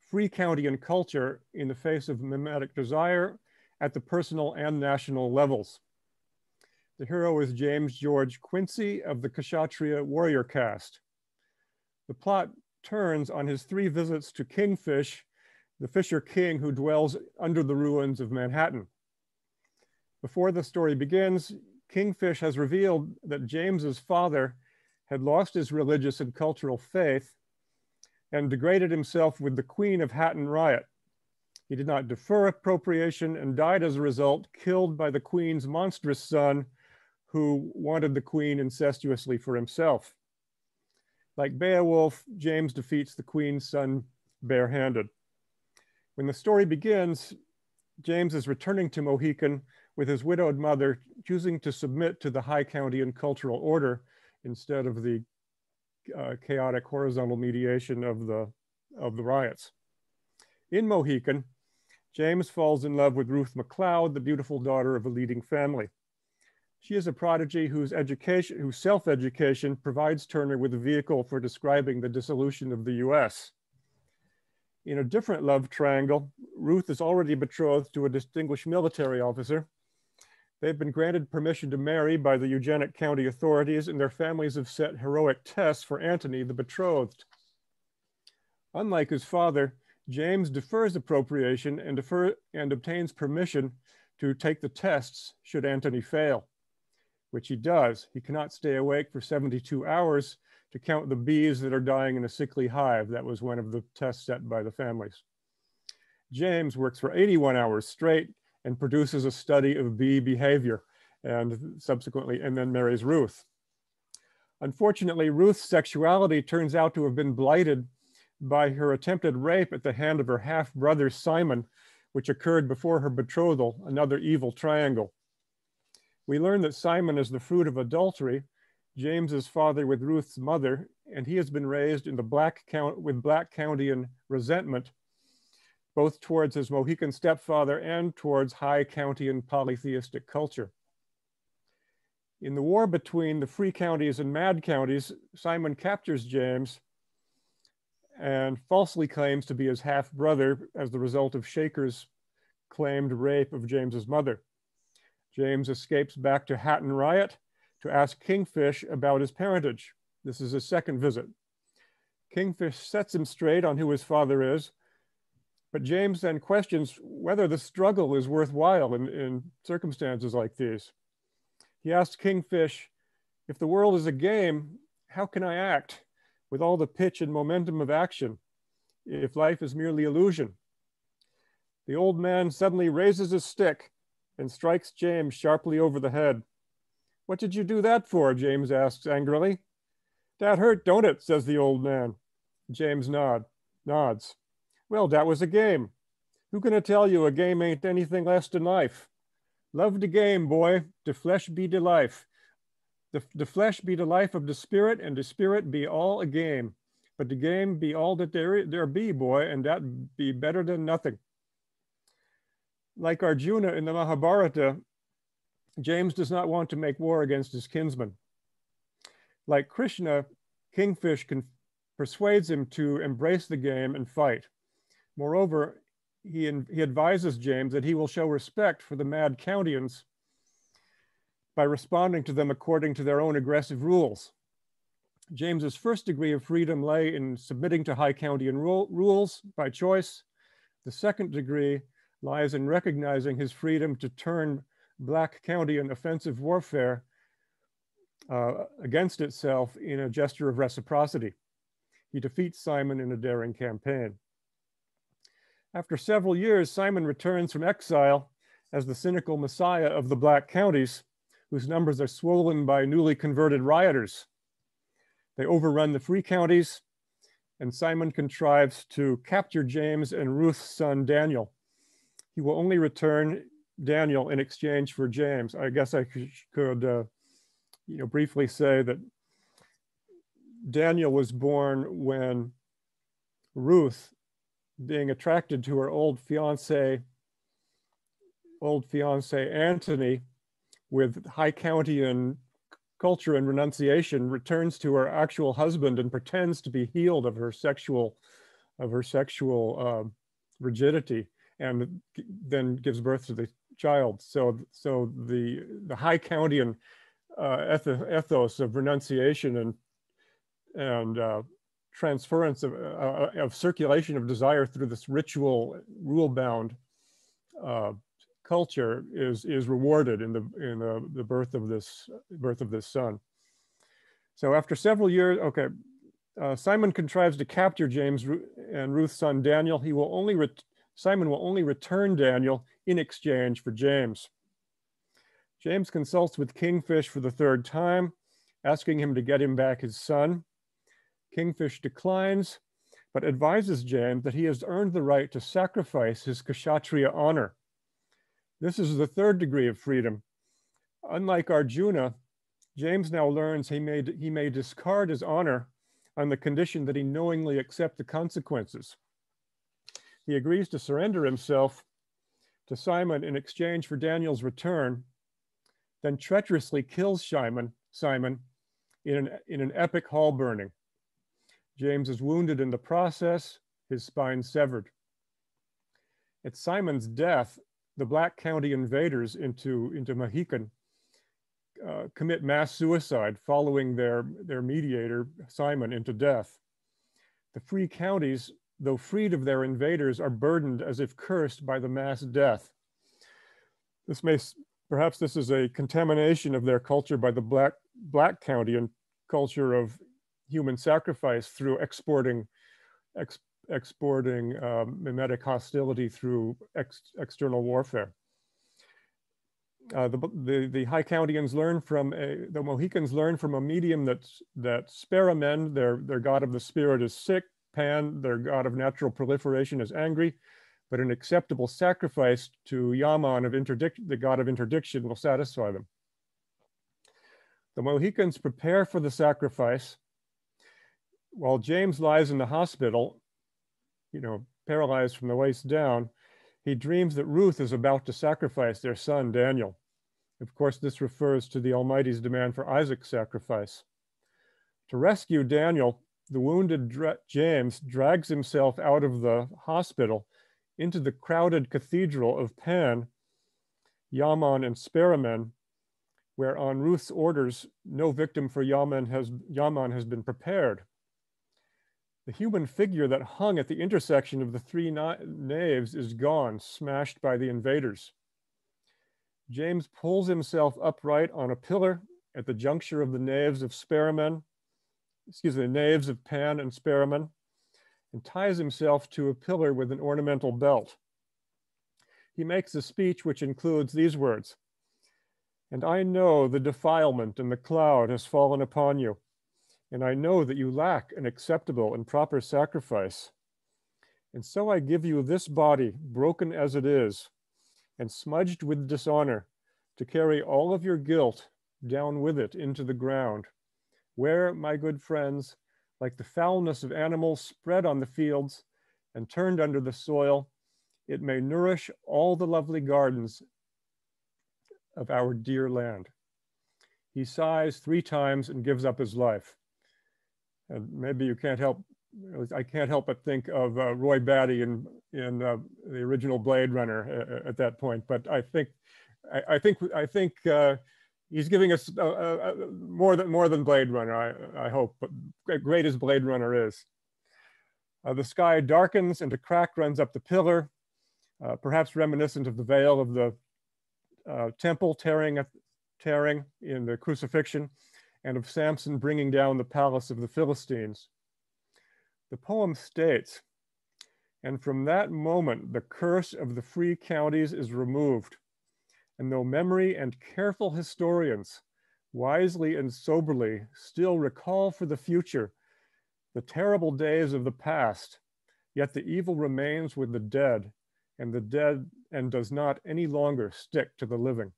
free county culture in the face of mimetic desire at the personal and national levels. The hero is James George Quincy of the Kshatriya warrior caste. The plot turns on his 3 visits to Kingfish, the fisher king who dwells under the ruins of Manhattan. Before the story begins, Kingfish has revealed that James's father had lost his religious and cultural faith and degraded himself with the Queen of Hatton riot. He did not defer appropriation and died as a result, killed by the Queen's monstrous son, who wanted the Queen incestuously for himself. Like Beowulf, James defeats the Queen's son barehanded. When the story begins, James is returning to Mohican with his widowed mother, choosing to submit to the high county and cultural order instead of the chaotic horizontal mediation of the riots. In Mohican, James falls in love with Ruth MacLeod, the beautiful daughter of a leading family. She is a prodigy whose self-education provides Turner with a vehicle for describing the dissolution of the US. In a different love triangle, Ruth is already betrothed to a distinguished military officer. They've been granted permission to marry by the eugenic county authorities, and their families have set heroic tests for Antony, the betrothed. Unlike his father, James defers appropriation and obtains permission to take the tests should Antony fail, which he does. He cannot stay awake for 72 hours to count the bees that are dying in a sickly hive. That was one of the tests set by the families. James works for 81 hours straight and produces a study of bee behavior and then marries Ruth. Unfortunately, Ruth's sexuality turns out to have been blighted by her attempted rape at the hand of her half-brother Simon, which occurred before her betrothal, another evil triangle. We learn that Simon is the fruit of adultery, James's father with Ruth's mother, and he has been raised in the Black Countian resentment, both towards his Mohican stepfather and towards high Countian polytheistic culture. In the war between the free counties and mad counties, Simon captures James and falsely claims to be his half-brother as the result of Shaker's claimed rape of James's mother. James escapes back to Hatton Riot to ask Kingfish about his parentage. This is his second visit. Kingfish sets him straight on who his father is, but James then questions whether the struggle is worthwhile in circumstances like these. He asks Kingfish, if the world is a game, how can I act with all the pitch and momentum of action if life is merely illusion? The old man suddenly raises his stick and strikes James sharply over the head. What did you do that for? James asks angrily. That hurt, don't it? Says the old man. James nods. Well, that was a game. Who gonna tell you a game ain't anything less than life? Love the game, boy. The flesh be the life. The flesh be the life of the spirit, and the spirit be all a game. But the game be all that there be, boy, and that be better than nothing. Like Arjuna in the Mahabharata, James does not want to make war against his kinsman. Like Krishna, Kingfish persuades him to embrace the game and fight. Moreover, he advises James that he will show respect for the mad Countians by responding to them according to their own aggressive rules. James's first degree of freedom lay in submitting to high Countian rules by choice. The second degree lies in recognizing his freedom to turn Black Countian offensive warfare against itself in a gesture of reciprocity. He defeats Simon in a daring campaign. After several years, Simon returns from exile as the cynical messiah of the Black Counties, whose numbers are swollen by newly converted rioters. They overrun the free counties, and Simon contrives to capture James and Ruth's son, Daniel. He will only return Daniel in exchange for James. I guess I could briefly say that Daniel was born when Ruth, being attracted to her old fiance Antony, with high Countian culture and renunciation, returns to her actual husband and pretends to be healed of her sexual rigidity, and then gives birth to the child. So the high Countian ethos of renunciation and transference of circulation of desire through this ritual, rule-bound culture is rewarded in the birth of this son. So after several years, Simon contrives to capture James and Ruth's son Daniel. Simon will only return Daniel in exchange for James. James consults with Kingfish for the third time, asking him to get him back his son. Kingfish declines, but advises James that he has earned the right to sacrifice his Kshatriya honor. This is the third degree of freedom. Unlike Arjuna, James now learns he may discard his honor on the condition that he knowingly accept the consequences. He agrees to surrender himself to Simon in exchange for Daniel's return. then treacherously kills Simon in an epic hall burning. James is wounded in the process, his spine severed. At Simon's death, the Black County invaders into Mohican commit mass suicide following their mediator, Simon, into death. The free counties, though freed of their invaders, are burdened as if cursed by the mass death. Perhaps this is a contamination of their culture by the Black County and culture of human sacrifice through exporting mimetic hostility through external warfare. The High Countians learn from the Mohicans learn from a medium that Speramen, their god of the spirit, is sick. Pan, their god of natural proliferation, is angry, but an acceptable sacrifice to Yaman, the god of interdiction, will satisfy them. The Mohicans prepare for the sacrifice. While James lies in the hospital, paralyzed from the waist down, he dreams that Ruth is about to sacrifice their son, Daniel. Of course, this refers to the Almighty's demand for Isaac's sacrifice. To rescue Daniel, the wounded James drags himself out of the hospital into the crowded cathedral of Pan, Yaman, and Speramen, where on Ruth's orders, no victim for Yaman has been prepared. The human figure that hung at the intersection of the three naves is gone, smashed by the invaders. James pulls himself upright on a pillar at the juncture of the naves of naves of Pan and Speramen, and ties himself to a pillar with an ornamental belt. He makes a speech which includes these words: "And I know the defilement and the cloud has fallen upon you, and I know that you lack an acceptable and proper sacrifice. And so I give you this body, broken as it is, and smudged with dishonor, to carry all of your guilt down with it into the ground, where, my good friends, like the foulness of animals spread on the fields and turned under the soil, it may nourish all the lovely gardens of our dear land." He sighs 3 times and gives up his life. And maybe you can't help, I can't help but think of Roy Batty in the original Blade Runner at that point. But I think he's giving us more than Blade Runner, I hope, but great as Blade Runner is. The sky darkens and a crack runs up the pillar, perhaps reminiscent of the veil of the temple tearing in the crucifixion, and of Samson bringing down the palace of the Philistines. The poem states, "And from that moment, the curse of the free counties is removed. And though memory and careful historians wisely and soberly still recall for the future the terrible days of the past, yet the evil remains with the dead and does not any longer stick to the living."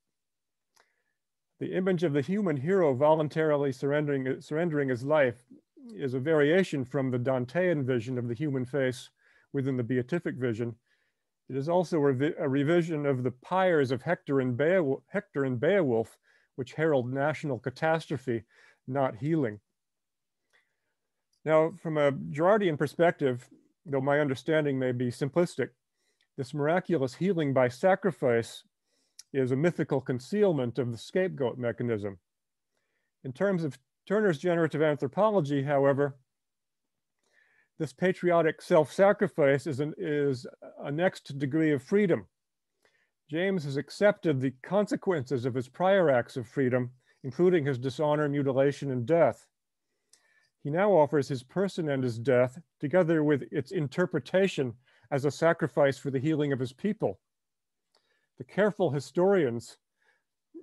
The image of the human hero voluntarily surrendering his life is a variation from the Dantean vision of the human face within the beatific vision. It is also a revision of the pyres of Hector and Beowulf, which herald national catastrophe, not healing. Now, from a Girardian perspective, though my understanding may be simplistic, this miraculous healing by sacrifice is a mythical concealment of the scapegoat mechanism. In terms of Turner's generative anthropology, however, this patriotic self-sacrifice is a next degree of freedom. James has accepted the consequences of his prior acts of freedom, including his dishonor, mutilation, and death. He now offers his person and his death, together with its interpretation, as a sacrifice for the healing of his people. The careful historians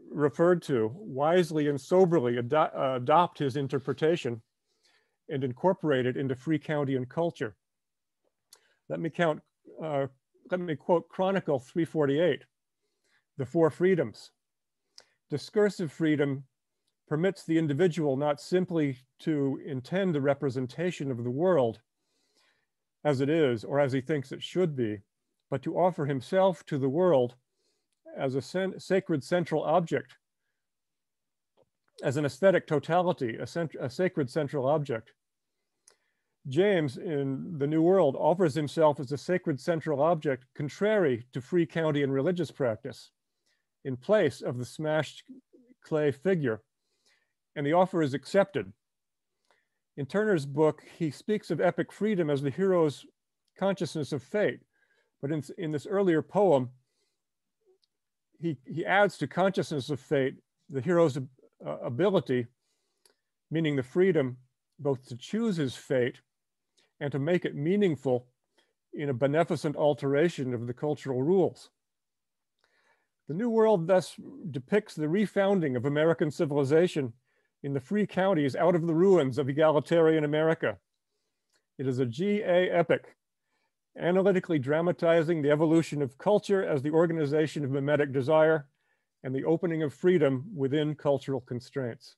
referred to wisely and soberly adopt his interpretation and incorporate it into free Countian culture. Let me quote Chronicle 348, "The 4 freedoms. Discursive freedom permits the individual not simply to intend a representation of the world as it is or as he thinks it should be, but to offer himself to the world as a sacred central object as an aesthetic totality, a sacred central object. James, in The New World, offers himself as a sacred central object contrary to free county and religious practice, in place of the smashed clay figure, and the offer is accepted. In Turner's book, he speaks of epic freedom as the hero's consciousness of fate, but in this earlier poem, he adds to consciousness of fate the hero's ability, meaning the freedom both to choose his fate and to make it meaningful in a beneficent alteration of the cultural rules. The New World thus depicts the refounding of American civilization in the free counties out of the ruins of egalitarian America. It is a GA epic, analytically dramatizing the evolution of culture as the organization of mimetic desire and the opening of freedom within cultural constraints.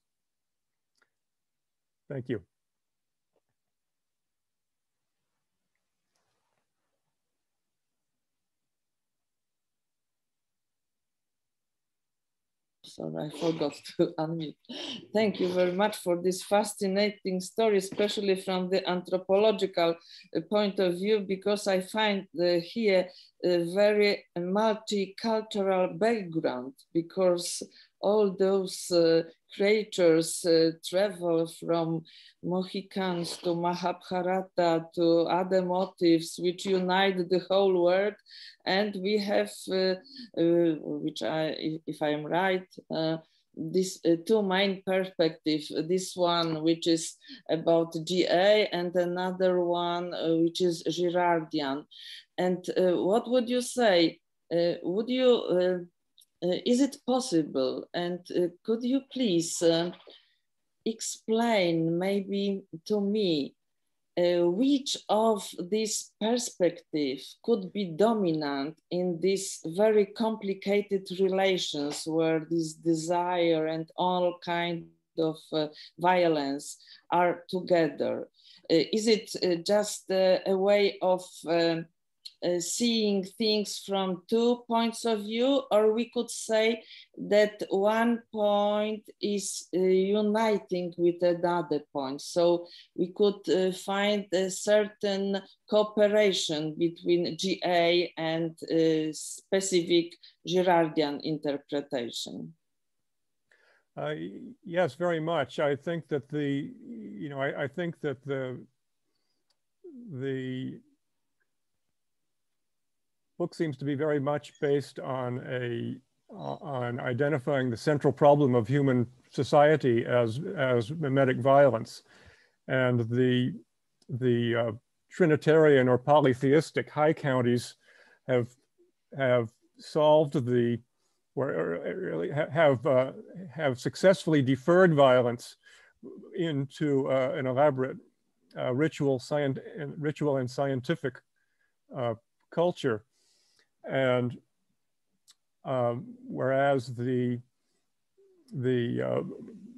Thank you. Sorry, I forgot to unmute. Thank you very much for this fascinating story, especially from the anthropological point of view, because I find here a very multicultural background, because all those creators travel from Mohicans to Mahabharata to other motifs which unite the whole world. And we have, which if I am right, these two main perspectives, this one which is about GA and another one which is Girardian. And what would you say? Would you, is it possible? And could you please explain maybe to me which of these perspectives could be dominant in these very complicated relations where this desire and all kind of violence are together? Is it just a way of seeing things from 2 points of view, or we could say that one point is uniting with another point? So we could find a certain cooperation between GA and specific Girardian interpretation. Yes, very much. I think that I think that the book seems to be very much based on identifying the central problem of human society as mimetic violence, and the Trinitarian or polytheistic high counties have solved have successfully deferred violence into an elaborate ritual and scientific culture. And whereas the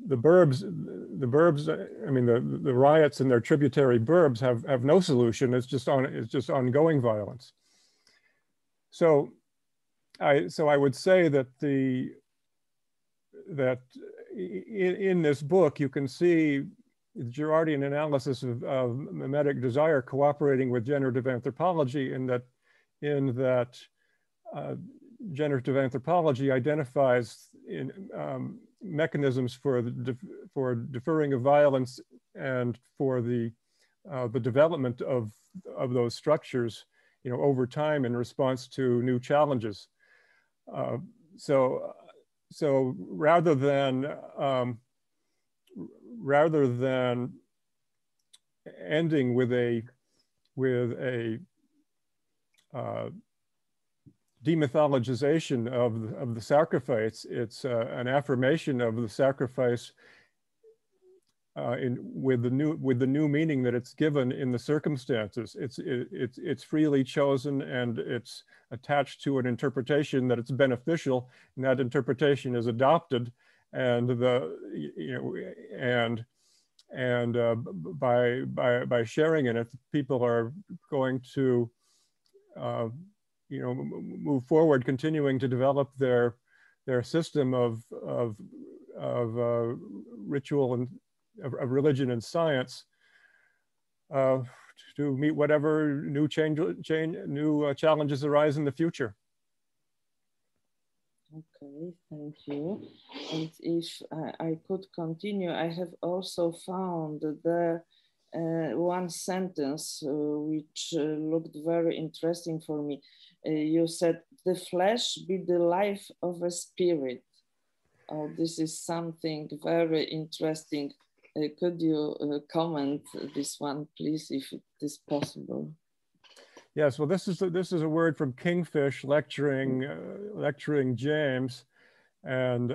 burbs, I mean the riots and their tributary burbs have no solution. It's just ongoing violence. So I would say that in this book you can see the Girardian analysis of mimetic desire cooperating with generative anthropology, in that generative anthropology identifies mechanisms for deferring of violence and for the development of those structures, over time in response to new challenges. So rather than ending with a demythologization of the sacrifice, it's an affirmation of the sacrifice with the new meaning that it's given in the circumstances. It's freely chosen, and it's attached to an interpretation that it's beneficial, and that interpretation is adopted, and by sharing in it, people are going to move forward, continuing to develop their system of ritual and of religion and science to meet whatever new challenges arise in the future. Okay, thank you. And if I could continue, I have also found there one sentence which looked very interesting for me. You said, "The flesh be the life of a spirit." Oh, this is something very interesting. Could you comment this one, please, if it is possible? Yes, well, this is a word from Kingfish lecturing James, and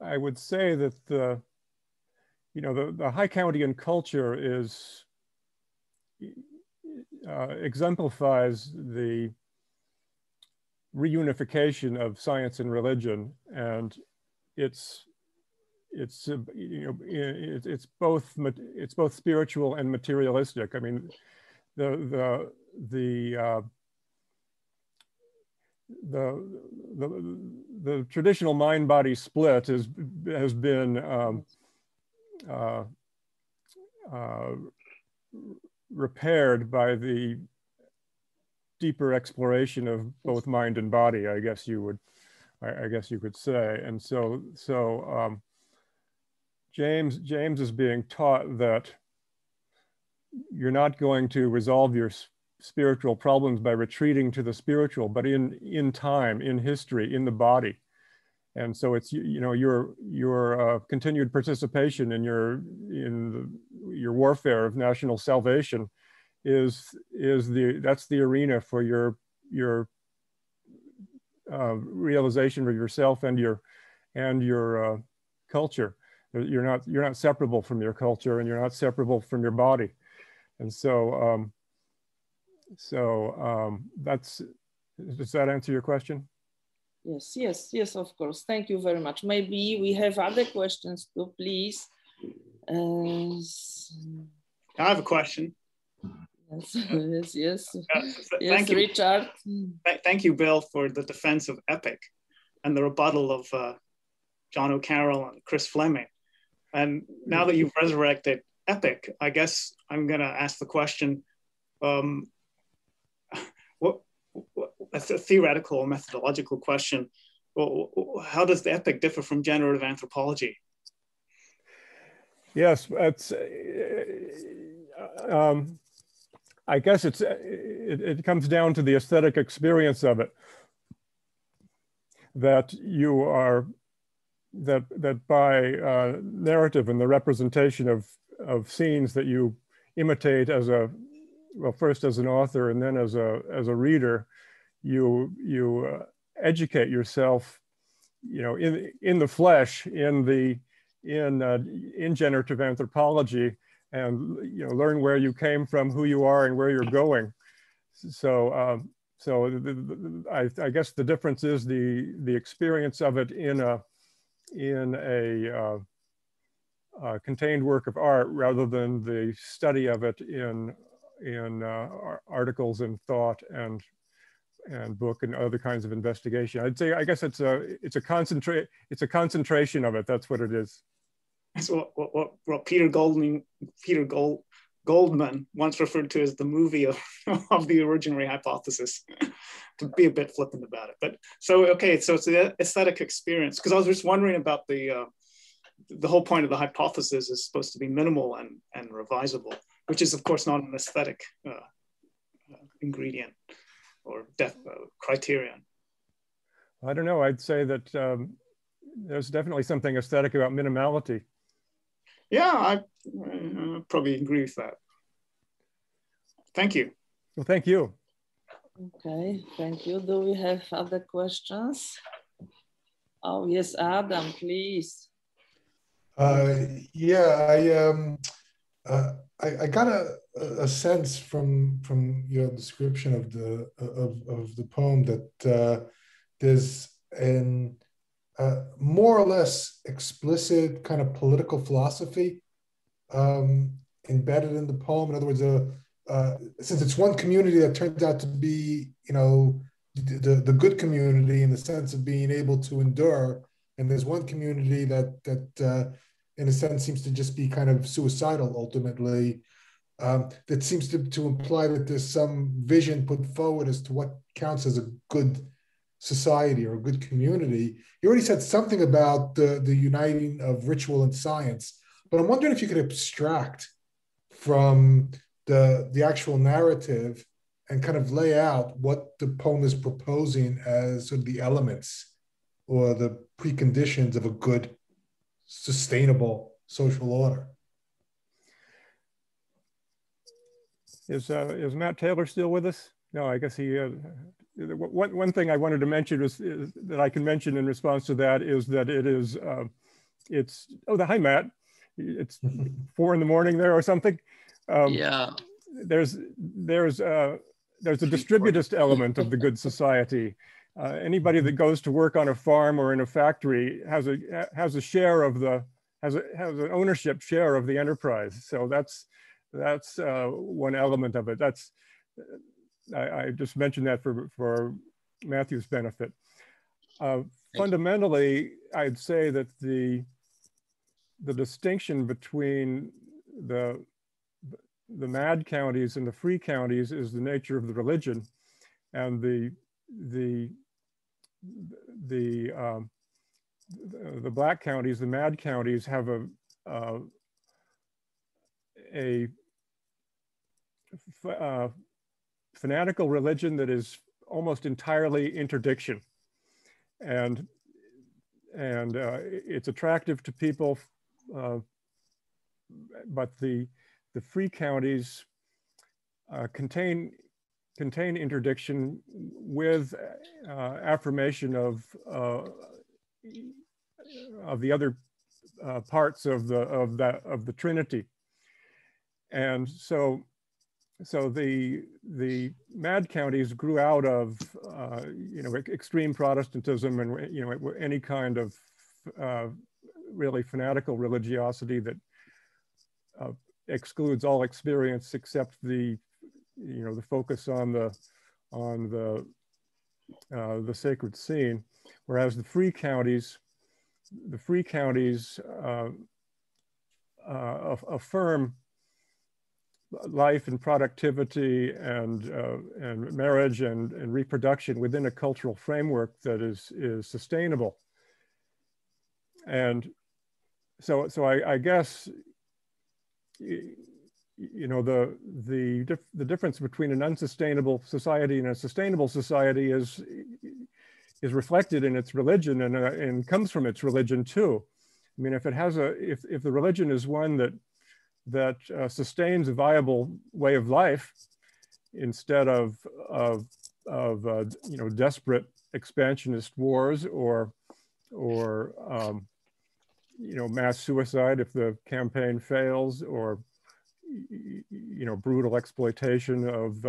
I would say that the High Countian culture exemplifies the reunification of science and religion, and it's both spiritual and materialistic. I mean, the traditional mind-body split has been repaired by the deeper exploration of both mind and body, I guess you could say. And so James is being taught that you're not going to resolve your spiritual problems by retreating to the spiritual, but in time, in history, in the body. And so it's your continued participation in your warfare of national salvation that's the arena for your realization of yourself and your culture. You're not separable from your culture, and you're not separable from your body. And so does that answer your question? Yes, of course. Thank you very much. Maybe we have other questions too, please. I have a question. Yes, thank you. Richard. Thank you, Bill, for the defense of epic and the rebuttal of John O'Carroll and Chris Fleming. And now that you've resurrected epic, I guess I'm going to ask the question, that's a theoretical, methodological question. Well, how does the epic differ from generative anthropology? Yes, it's, I guess it comes down to the aesthetic experience of it, that you are, that by narrative and the representation of scenes that you imitate as first as an author and then as a reader, you educate yourself, in the flesh, in generative anthropology, and learn where you came from, who you are, and where you're going. So I guess the difference is the experience of it in a contained work of art, rather than the study of it in articles and thought and book and other kinds of investigation. I'd say, I guess it's a concentration of it. That's what it is. So what Peter Goldman once referred to as the movie of the originary hypothesis, to be a bit flippant about it. But so it's the aesthetic experience, because I was just wondering about the whole point of the hypothesis is supposed to be minimal and revisable, which is of course not an aesthetic ingredient or criterion. I don't know. I'd say that there's definitely something aesthetic about minimality. Yeah, I probably agree with that. Thank you. Well, thank you. Okay, thank you. Do we have other questions? Oh, yes, Adam, please. Yeah, I got a sense from your description of the poem that there's an more or less explicit kind of political philosophy embedded in the poem. In other words, since it's one community that turns out to be, the good community in the sense of being able to endure, and there's one community that in a sense seems to just be kind of suicidal ultimately. That seems to imply that there's some vision put forward as to what counts as a good society or a good community. You already said something about the uniting of ritual and science, but I'm wondering if you could abstract from the actual narrative and kind of lay out what the poem is proposing as sort of the elements or the preconditions of a good, sustainable social order. Is Matt Taylor still with us? No, I guess he. One thing I wanted to mention is that I can mention in response to that is that it is. Hi Matt, it's 4 in the morning there or something. Yeah. There's a distributist element of the good society. Anybody that goes to work on a farm or in a factory has a share of has an ownership share of the enterprise. So that's one element of it. I just mentioned that for Matthew's benefit. Fundamentally, I'd say that the distinction between the mad counties and the free counties is the nature of the religion, and the black counties, the mad counties, have a fanatical religion that is almost entirely interdiction, and it's attractive to people, but the free counties contain interdiction with affirmation of the other parts of the Trinity, and so the mad counties grew out of extreme Protestantism and any kind of really fanatical religiosity that excludes all experience except the focus on the sacred scene, whereas the free counties affirm life and productivity and marriage and reproduction within a cultural framework that is sustainable. And so I guess the difference between an unsustainable society and a sustainable society is reflected in its religion and comes from its religion too. I mean, if the religion is one that sustains a viable way of life instead of desperate expansionist wars or mass suicide if the campaign fails, or brutal exploitation of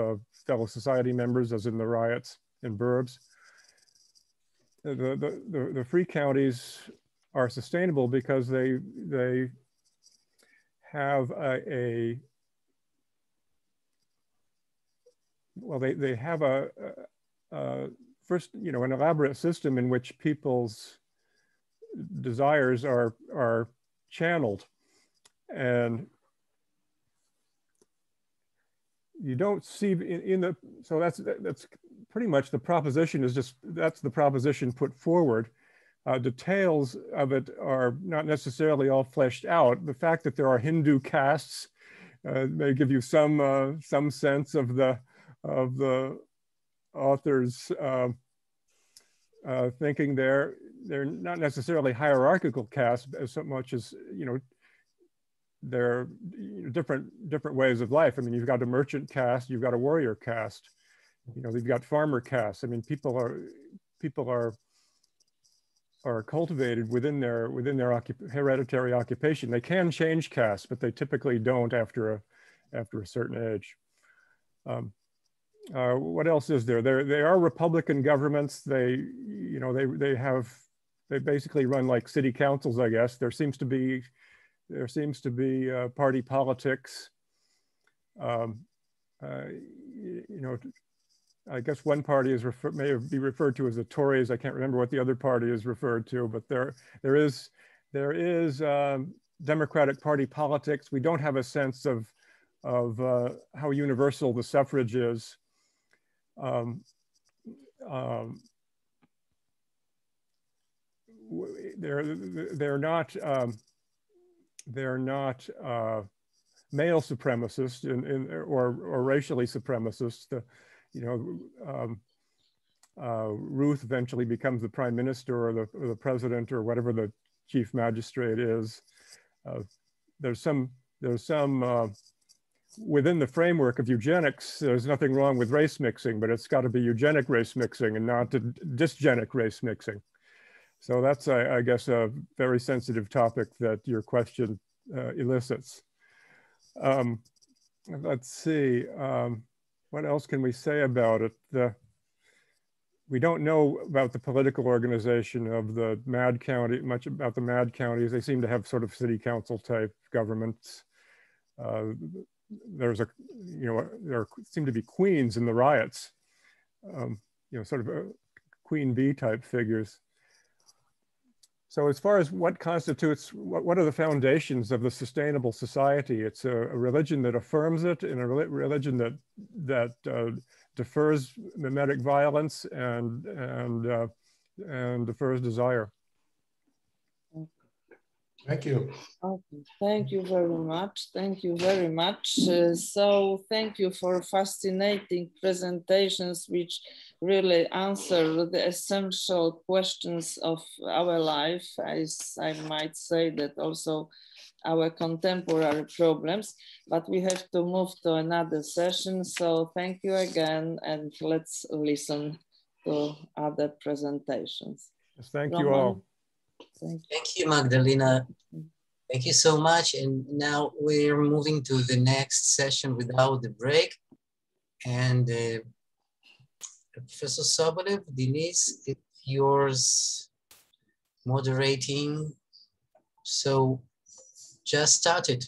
fellow society members, as in the riots in Burbs. The free counties are sustainable because they have they have first an elaborate system in which people's desires are channeled, and you don't see so that's pretty much the proposition that's the proposition put forward. Details of it are not necessarily all fleshed out. The fact that there are Hindu castes may give you some sense of the author's thinking there. They're not necessarily hierarchical castes as much as they're different ways of life. I mean, you've got a merchant caste, you've got a warrior caste, you've got farmer castes. I mean, people are cultivated within their hereditary occupation. They can change castes, but they typically don't after a certain age. What else is there? There are Republican governments. They basically run like city councils, I guess. There seems to be party politics. I guess one party is may be referred to as the Tories. I can't remember what the other party is referred to, but there is Democratic Party politics. We don't have a sense of how universal the suffrage is. They're not male supremacists or racially supremacists. Ruth eventually becomes the prime minister or the president or whatever the chief magistrate is. There's some within the framework of eugenics, there's nothing wrong with race mixing, but it's got to be eugenic race mixing and not dysgenic race mixing. So that's, I guess, a very sensitive topic that your question elicits. Let's see, what else can we say about it? We don't know about the political organization of the Mad County, much about the Mad Counties. They seem to have sort of city council type governments. There seem to be queens in the riots, sort of queen bee type figures. So as far as what constitutes, what are the foundations of the sustainable society? It's a religion that affirms it, and a religion that defers mimetic violence and defers desire. Thank you. Okay. Thank you very much. Thank you very much. So thank you for fascinating presentations, which really answer the essential questions of our life, as I might say that also our contemporary problems, but we have to move to another session. So thank you again, and let's listen to other presentations. Yes, thank you all. Thank you, Magdalena. Thank you so much. And now we're moving to the next session without the break. And Professor Sobolev, Denise, it's yours moderating. So just start it.